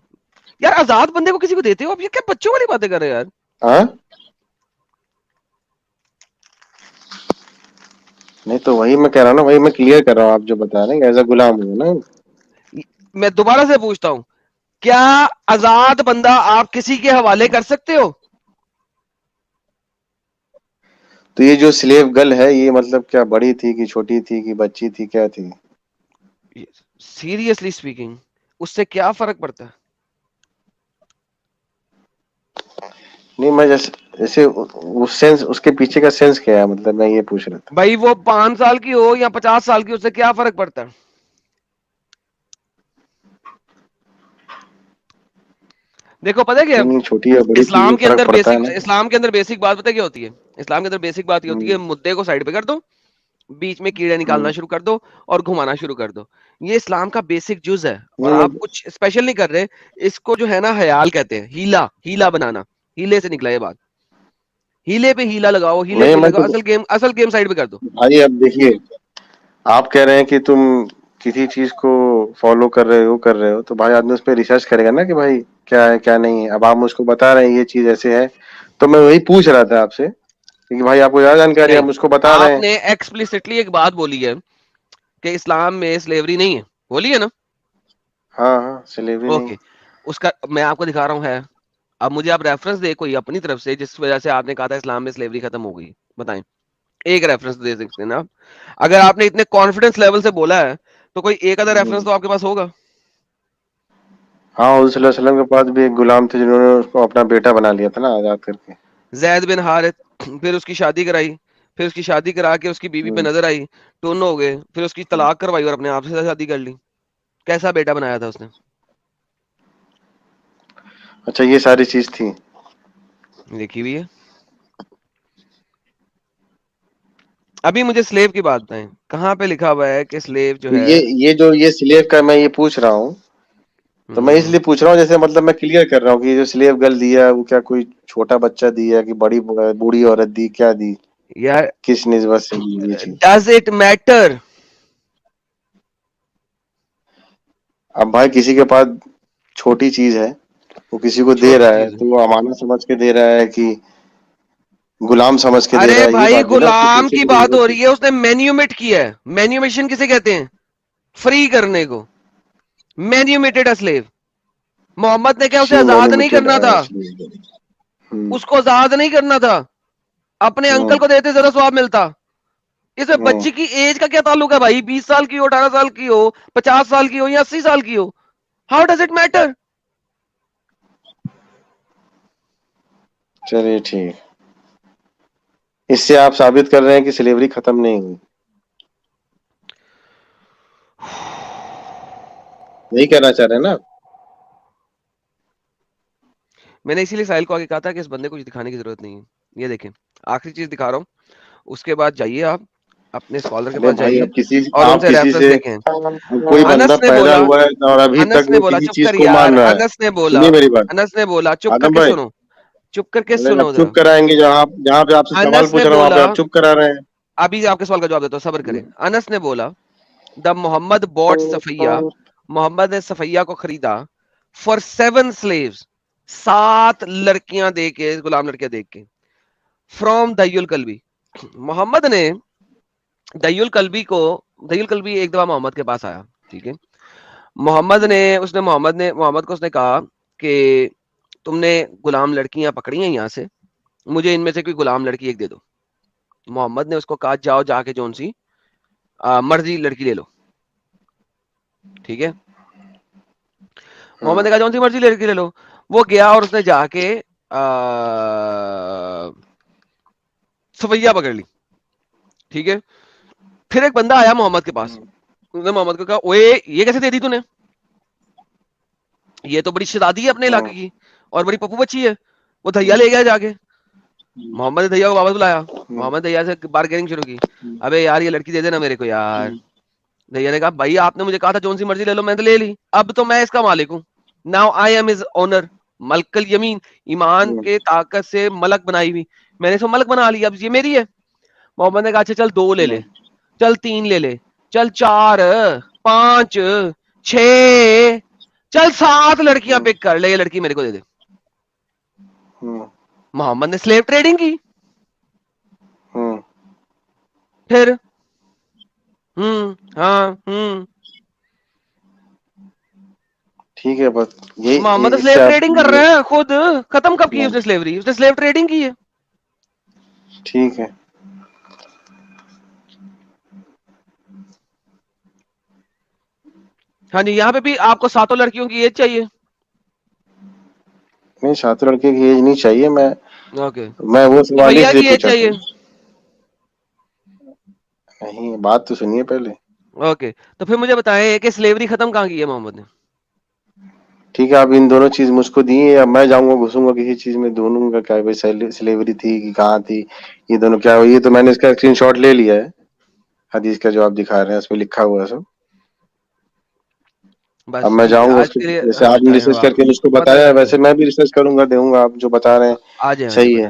यार आजाद बंदे को किसी को देते हो आप, ये क्या बच्चों वाली बातें कर रहे हो यार। हाँ, नहीं तो वही मैं कह रहा हूँ ना, वही मैं क्लियर कर रहा हूँ, आप जो बता रहे हैं एज अ गुलाम हो ना। मैं दोबारा से पूछता हूँ, क्या आजाद बंदा आप किसी के हवाले कर सकते हो? तो ये जो स्लेव गर्ल है, ये मतलब क्या बड़ी थी कि छोटी थी कि बच्ची थी, क्या थी? सीरियसली स्पीकिंग उससे क्या फर्क पड़ता है? नहीं, मैं जैसे जैसे उस सेंस, उसके पीछे का सेंस क्या है, मतलब मैं ये पूछ रहा था। भाई वो 5 साल की हो या 50 साल की, उससे क्या फर्क पड़ता है? देखो पता है नहीं, क्या, छोटी या बड़ी थी, ये इस्लाम के फर्क अंदर पड़ता है बेसिक ना। इस्लाम के अंदर बेसिक बात पता है क्या होती है? इस्लाम के अंदर बेसिक बात ये होती है, मुद्दे को साइड पे कर दो, बीच में कीड़े निकालना शुरू कर दो और घुमाना शुरू कर दो। ये इस्लाम का बेसिक जुज है और नहीं, आप कुछ स्पेशल नहीं कर रहे। इसको जो है ना हयाल कहते हैं, हीला, हीला बनाना, हीले से निकला ये बात। हीले पे हीला लगाओ, हीले नहीं, पे मैं लगाओ, तो असल गेम साइड पे कर दो। भाई अब देखिए, आप कह रहे हैं कि तुम किसी चीज को फॉलो कर रहे हो, तो भाई आदमी उस पर रिसर्च करेगा ना कि भाई क्या है क्या नहीं है। अब आप मुझको बता रहे हैं ये चीज ऐसे है, तो मैं वही पूछ रहा था आपसे, क्योंकि भाई आपको ज्यादा जानकारी है, आप नहीं, मुझको बता रहे हैं। आपने एक्सप्लिसिटली एक बात बोली है कि इस्लाम में स्लेवरी नहीं है, बोली है ना? हाँ हाँ, स्लेवरी नहीं। ओके, उसका मैं आपको दिखा रहा हूँ है। अब मुझे आप रेफरेंस दे कोई अपनी तरफ से जिस वजह से आपने कहा था इस्लाम में स्लेवरी खत्म हो गई, बताएं। एक रेफरेंस दे सकते हैं ना आप? अगर आपने इतने कॉन्फिडेंस लेवल से बोला है तो कोई एक आधा रेफरेंस तो आपके पास होगा। हाँ, हुज़ूर सल्लल्लाहु अलैहि वसल्लम के पास भी एक गुलाम थे जिन्होंने उसको अपना बेटा बना लिया था ना, आजाद करके। जैद बिन हारिथ, फिर उसकी शादी कराई, फिर उसकी शादी करा के उसकी बीवी पे नजर आई, टोन हो गए, फिर उसकी तलाक करवाई और अपने आप से शादी कर ली। कैसा बेटा बनाया था उसने? अच्छा, ये सारी चीज थी। लिखी हुई है। अभी मुझे स्लेव की बात बताएं, कहाँ पे लिखा हुआ है कि स्लेव जो तो है। ये स्लेव का मैं ये पूछ रहा हूँ, तो मैं इसलिए पूछ रहा हूँ, जैसे मतलब मैं क्लियर कर रहा हूँ कि ये जो स्लेव गर्ल दिया, वो क्या कोई छोटा बच्चा दिया कि बड़ी बूढ़ी औरत दी, क्या दी, यार किस निस्बत से दी ये चीज? Does it matter? अब भाई किसी के पास छोटी चीज है, वो किसी को दे छोटी रहा है, चीज है। तो वो अमानत समझ के दे रहा है कि गुलाम समझ के दे रहा अरे है, ये भाई बात है ना उसके गुलाम पीछे की की बात हो निस्बत। रही है, उसने मैन्यूमेट किया है। मैन्यूमेशन किसे कहते हैं? फ्री करने को। मैन्यूमेटेड स्लेव। मोहम्मद ने क्या उसे शी आजाद नहीं मैनिपुलेटेड करना था? हम्म उसको आजाद नहीं करना था, अपने अंकल को देते ज्यादा स्वाब मिलता। इसमें हम्म। बच्ची की एज का क्या ताल्लुक है भाई? 20 साल की हो, 18 साल की हो, 50 साल की हो या 80 साल की हो, हाउ डज इट मैटर? चलिए ठीक, इससे आप साबित कर रहे हैं कि स्लेवरी खत्म नहीं हुई। यही कहना चाह रहे हैं ना? मैंने इसीलिए साहिल को आगे कहा था कि इस बंदे को कुछ दिखाने की जरूरत नहीं है। ये देखें, आखिरी चीज दिखा रहा हूँ, उसके बाद जाइए आप अपने स्कॉलर के अरे पास भाई, जाइए अब किसी और आप उनसे किसी रेफरेंस से लेके आए। कोई बंदा अनस ने पैदा बोला, हुआ है और अभी अनस तक ने वो बोला, किसी चुप चीज कर को यार, मान रहा है। अनस ने बोला, सुनिए मेरी बात, अनस ने बोला, चुप आदम करके भाई। सुनो, चुप करके अरे सुनो आप जरा। चुप कराएंगे, जहाँ पे आपसे सवाल अनस पूछ ने रहा हूँ वहाँ पे बोला, आप चुप करा रहे हैं। अभी आपके सवाल का जवाब देता हूँ, सब्र करें। अनस ने बोला, द मोहम्मद बॉट सफैया, मोहम्मद ने सफैया को खरीदा फॉर 7 स्लेव्स, 7 लड़कियां दे के, गुलाम लड़कियां देख के, फ्रॉम दयुल कल्बी। मोहम्मद ने दयुल कल्बी एक दफा मोहम्मद के पास आया, ठीक है। मोहम्मद को उसने कहा कि तुमने गुलाम लड़कियां पकड़ी हैं यहाँ से, मुझे इनमें से कोई गुलाम लड़की एक दे दो। मोहम्मद ने उसको कहा जाओ जाके जोन सी मर्जी लड़की ले लो, ठीक है। मोहम्मद ने कहा जोन सी मर्जी लड़की ले लो। वो गया और उसने जाके सफैया पकड़ ली, ठीक है। फिर एक बंदा आया मोहम्मद के पास, उसने मोहम्मद को कहा ओए ये कैसे दे दी तूने, ये तो बड़ी शदादी है अपने इलाके की और बड़ी पप्पू बच्ची है। वो धैया ले गया जाके, मोहम्मद ने धैया को वापस बुलाया, मोहम्मद धैया से बार्गेनिंग शुरू की, अबे यार ये लड़की दे देना मेरे को यार। भैया ने कहा भाई आपने मुझे कहा था जोन सी मर्जी ले लो, मैंने तो ले ली, अब तो मैं इसका मालिक हूँ, now I am his owner, मलकल यमीन, ईमान के ताकत से मलक बनाई हुई, मैंने इसको मलक बना लिया, अब ये मेरी है। मोहम्मद ने कहा अच्छा चल 2 ले ले, चल 3 ले ले, चल 4, 5, 6, चल 7 लड़कियां पिक कर ले, ये लड़की मेरे को दे दे। मोहम्मद ने स्लेव ट्रेडिंग की। फिर हाँ ठीक है, बस ये मोहम्मद इससे स्लेव आप ट्रेडिंग कर रहे हैं खुद, खत्म कब की उसने स्लेवरी, उसने स्लेव ट्रेडिंग की है। ठीक है। हाँ जी, यहाँ पे भी आपको 7 लड़कियों की एज चाहिए। नहीं, 7 लड़के की एज नहीं चाहिए, ओके, मैं वो सवाल भैया इसलिए की एज पूछा चाहिए। नहीं, बात तो सुनिए पहले। ओके, तो फिर मुझे बताएं कि स्लेवरी खत्म कहाँ की है मोहम्मद ने। ठीक है, आप इन दोनों चीज मुझको दिए या मैं जाऊंगा घुसूंगा किसी चीज में, दोनों का क्या भाई, स्लेवरी थी कि कहाँ थी, ये दोनों क्या हुई, ये तो मैंने इसका स्क्रीनशॉट ले लिया है, हदीस का जो आप दिखा रहे हैं उसमें लिखा हुआ है सब। बस अब मैं ठीक है, जाऊंगा आज उसको, के लिए जैसे हाँ आपने जाए, रिसर्च अब करके मुझको पता बताया है करके वैसे मैं भी रिसर्च करूंगा, दूंगा, आप जो बता रहे हैं आ जाए, सही है।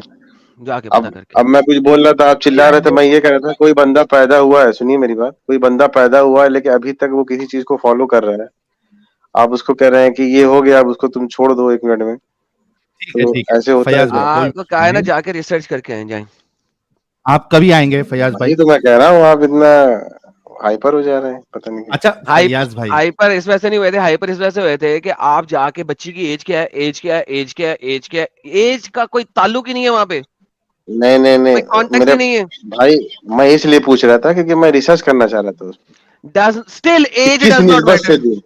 जाके पता करके। अब मैं कुछ बोल रहा था, आप चिल्ला रहे थे, मैं ये कह रहा था कोई बंदा पैदा हुआ है, सुनिए मेरी बात, कोई बंदा पैदा हुआ है लेकिन अभी तक वो किसी चीज को फॉलो कर रहा है, आप उसको कह रहे हैं कि ये हो गया, अब उसको तुम छोड़ दो 1 मिनट में, तो ठीक है ऐसे होता है फयाज क्या? भाई, तो कहा है ना जाके रिसर्च करके आए जाए। आप कभी आएंगे फयाज भाई? ये तो मैं कह रहा हूँ, आप इतना हाइपर हो जा रहे हैं, पता नहीं। अच्छा फयाज भाई, हाइपर इस वजह से नहीं हुए थे, हाइपर इस वजह से हुए थे कि आप जाके बच्ची की एज क्या है, एज क्या है, एज क्या है, एज क्या है, एज का कोई ताल्लुक ही नहीं है वहां पे, नहीं नहीं कोई नहीं, कॉन्टेक्ट मेरे ही नहीं है। भाई, मैं इसलिए पूछ रहा था क्योंकि मैं रिसर्च करना चाह रहा था उसमें। स्टिल एज किस डज नॉट निस्बत से मैटर, दिया,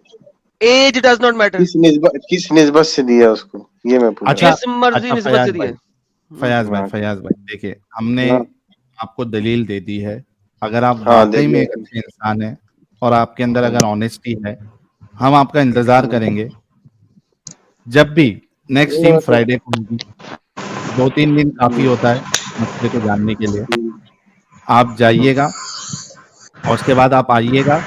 एज डज नॉट मैटर, किस निस्बत से दिया उसको, ये मैं पूछ अच्छा रहा जिस मर्जी अच्छा निस्बत से दिए। फयाज भाई देखिए, हमने आपको दलील दे दी है, अगर आप हाँ, वाकई में एक अच्छे इंसान हैं और आपके अंदर अगर ऑनेस्टी है, हम आपका इंतजार करेंगे। जब भी नेक्स्ट टीम फ्राइडे को होगी, 2-3 दिन काफी होता है मसले को जानने के लिए, आप जाइएगा और उसके बाद आप आइएगा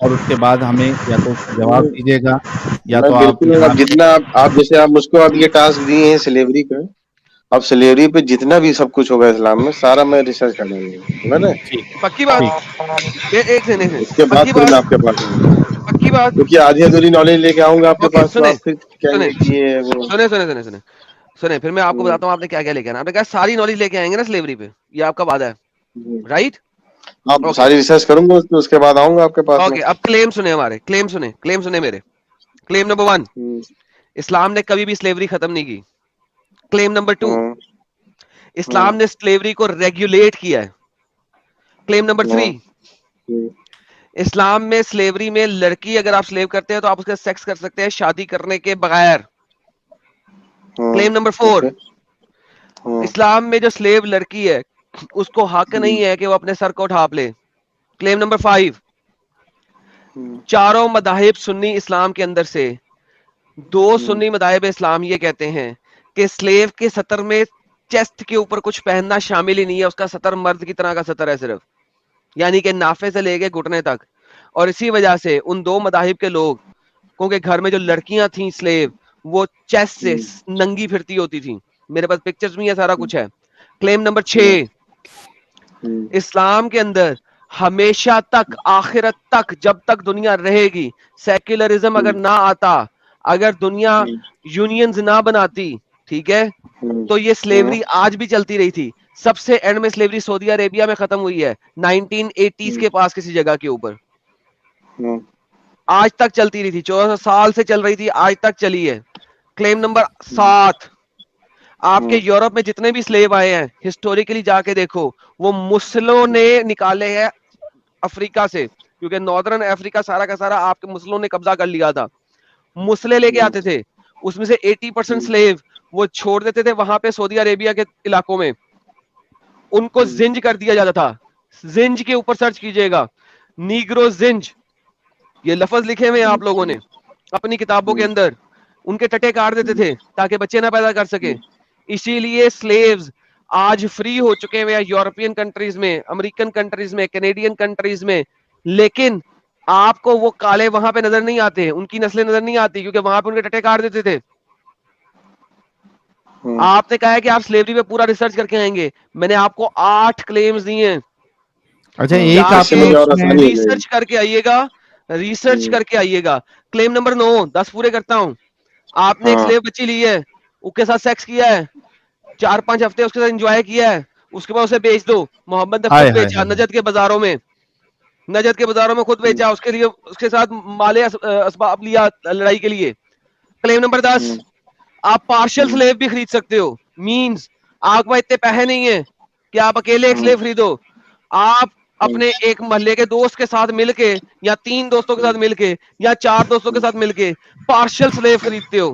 और उसके बाद हमें या तो उसका जवाब दीजिएगा या मैं तो आप बिल्कुल, अब जितना आप जैसे आप मुझको अब ये टास्क दिए हैं स्लेवरी का, अब स्लेवरी पे जितना भी सब कुछ होगा इस्लाम में सारा मैं रिसर्च कर लूंगा ना। पक्की बात, एक सेकंड, उसके बाद फिर मैं आपके पास आऊंगा, पक्की बात, क्योंकि आधी अधूरी नॉलेज लेके आऊंगा आपके पास, तो सुने आप फिर कहेंगे कि ये है वो। सुने, फिर मैं आपको बताता हूँ आपने क्या क्या लेके आना। आपने कहा सारी नॉलेज लेके आएंगे ना स्लेवरी पे, ये आपका वादा है, राइट? आप सारी रिसर्च करूंगा, उसके बाद आऊंगा आपके पास में। अब क्लेम सुने हमारे, क्लेम सुने मेरे। क्लेम नंबर 1, इस्लाम ने कभी भी स्लेवरी खत्म नहीं की। क्लेम नंबर 2, इस्लाम ने स्लेवरी को रेगुलेट किया है। क्लेम नंबर 3, इस्लाम में स्लेवरी में लड़की अगर आप स्लेव करते हैं तो आप उसके सेक्स कर सकते हैं शादी करने के बगैर। क्लेम नंबर 4, इस्लाम में जो स्लेव लड़की है उसको हक नहीं है कि वो अपने सर को उठा ले। क्लेम नंबर 5, चारों मदाहिब सुन्नी इस्लाम के अंदर से दो सुन्नी मदाहिब इस्लाम ये कहते हैं कि स्लेव के सतर में चेस्ट के ऊपर कुछ पहनना शामिल ही नहीं है, उसका सतर मर्द की तरह का सतर है सिर्फ, यानी कि नाफे से लेके घुटने तक। और इसी वजह से उन दो मदाहिब के लोग क्योंकि घर में जो लड़कियां थी स्लेव वो चेस्ट से नंगी फिरती होती थी, मेरे पास पिक्चर्स में ये सारा कुछ है। क्लेम नंबर 6, इस्लाम के अंदर हमेशा तक आखिरत तक जब तक दुनिया रहेगी सेक्युलरिज्म अगर ना आता, अगर दुनिया यूनियंस ना बनाती, ठीक है, तो ये स्लेवरी आज भी चलती रही थी। सबसे एंड में स्लेवरी सऊदी अरेबिया में खत्म हुई है 1980s के पास किसी जगह के ऊपर, आज तक चलती रही थी, 1400 साल से चल रही थी, आज तक चली है। क्लेम नंबर 7, आपके यूरोप में जितने भी स्लेव आए हैं हिस्टोरिकली जाके देखो, वो मुस्लिमों ने निकाले हैं अफ्रीका से, क्योंकि नॉर्दर्न अफ्रीका सारा का सारा आपके मुस्लिमों ने कब्जा कर लिया था। मुस्लिम लेके आते थे, उसमें से 80% स्लेव वो छोड़ देते थे वहां पे सऊदी अरेबिया के इलाकों में, उनको जिंज कर दिया जाता था। जिंज के ऊपर सर्च कीजिएगा, नीग्रो जिंज, ये लफ्ज लिखे हुए हैं आप लोगों ने अपनी किताबों के अंदर, उनके टटे काट देते थे ताकि बच्चे ना पैदा कर सके। इसीलिए स्लेव्स आज फ्री हो चुके हैं यूरोपियन कंट्रीज में, अमेरिकन कंट्रीज में, कैनेडियन कंट्रीज में, लेकिन आपको वो काले वहां पे नजर नहीं आते, उनकी नस्लें नजर नहीं आती, क्योंकि वहां पे उनके टटे काट देते थे। आपने कहा है कि आप स्लेवरी पे पूरा रिसर्च करके आएंगे, मैंने आपको 8 क्लेम्स दिए हैं। अच्छा, एक आपने रिसर्च करके आइएगा, रिसर्च करके आइएगा। क्लेम नंबर 9, 10 पूरे करता हूं। आपने एक स्लेव बच्ची ली है, उसके साथ सेक्स किया है, 4-5 हफ्ते उसके साथ एंजॉय किया है, उसके बाद उसे बेच दो। मोहम्मद ने खुद बेचा नजद के बाजारों में, नजद के बाजारों में खुद बेचा, उसके लिए उसके साथ माले असबाब लिया लड़ाई के लिए। क्लेम नंबर 10, आप पार्शियल स्लेव भी खरीद सकते हो, मींस आपके पास इतने पैसे नहीं है कि आप अकेले एक स्लेव खरीदो, आप अपने एक मोहल्ले के दोस्त के साथ मिलके या 3 दोस्तों के साथ मिलके या 4 दोस्तों के साथ मिलके पार्शियल स्लेव खरीदते हो,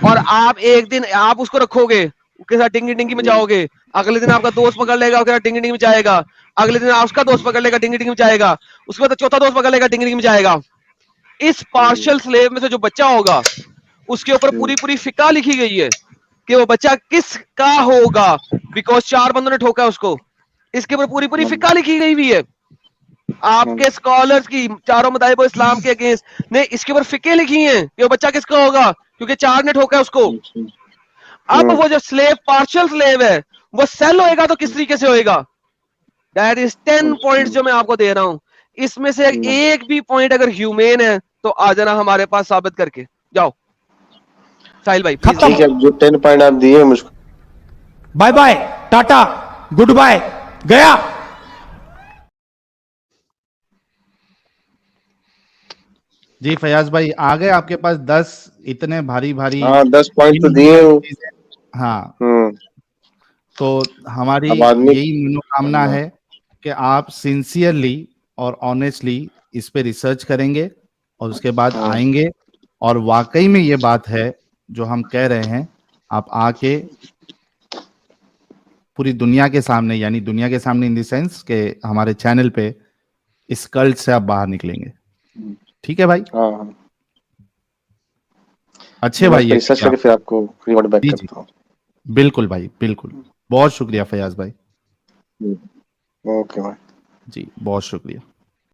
और आप एक दिन आप उसको रखोगे, उसके साथ डिंगी डिंगी मचाओगे, अगले दिन आपका दोस्त पकड़ लेगा, उसके साथ डिंगी डिंगी मचाएगा, अगले दिन उसका दोस्त पकड़ लेगा, डिंगी डिंगी मचाएगा, उसके बाद चौथा दोस्त पकड़ लेगा, डिंगी डिंगी मचाएगा। इस पार्शियल स्लेव में से जो बच्चा होगा उसके ऊपर पूरी पूरी फिका लिखी गई है कि वो बच्चा किसका होगा, बिकॉज 4 बंदों ने ठोका उसको, इसके ऊपर पूरी पूरी फिका लिखी गई हुई है। आपके स्कॉलर्स की चारों मदाहिब इस्लाम के अगेंस्ट ने इसके ऊपर फिके लिखी हैं कि वो बच्चा किसका होगा, क्योंकि 4 ने ठोका उसको। अब वो जो स्लेव पार्शियल स्लेव है वो सेल होएगा तो किस तरीके से होएगा, दैट इज 10 पॉइंट्स जो मैं आपको दे रहा हूं, इसमें से एक भी पॉइंट अगर ह्यूमेन है तो आ जाना हमारे पास साबित करके जाओ। साहिल भाई ठीक है, जो 10 पॉइंट आप दिए मुझको, bye bye, tata, good bye, गया। जी फयाज भाई, आ गए आपके पास 10 इतने भारी भारी। हाँ 10 पॉइंट तो दिए हो। हाँ, तो हमारी यही मनोकामना है कि आप सिंसियरली और ऑनेस्टली इस पे रिसर्च करेंगे और उसके बाद आएंगे, और वाकई में ये बात है जो हम कह रहे हैं, आप आके पूरी दुनिया के सामने, यानी दुनिया के सामने इन द सेंस के हमारे चैनल पे इस कल्ट से आप बाहर निकलेंगे। ठीक है भाई? हाँ, अच्छे भाई, रिसर्च करके फिर आपको रिवर्ट बैक करता हूँ। बिल्कुल भाई, बिल्कुल, बहुत शुक्रिया फयाज भाई। ओके भाई जी, बहुत शुक्रिया।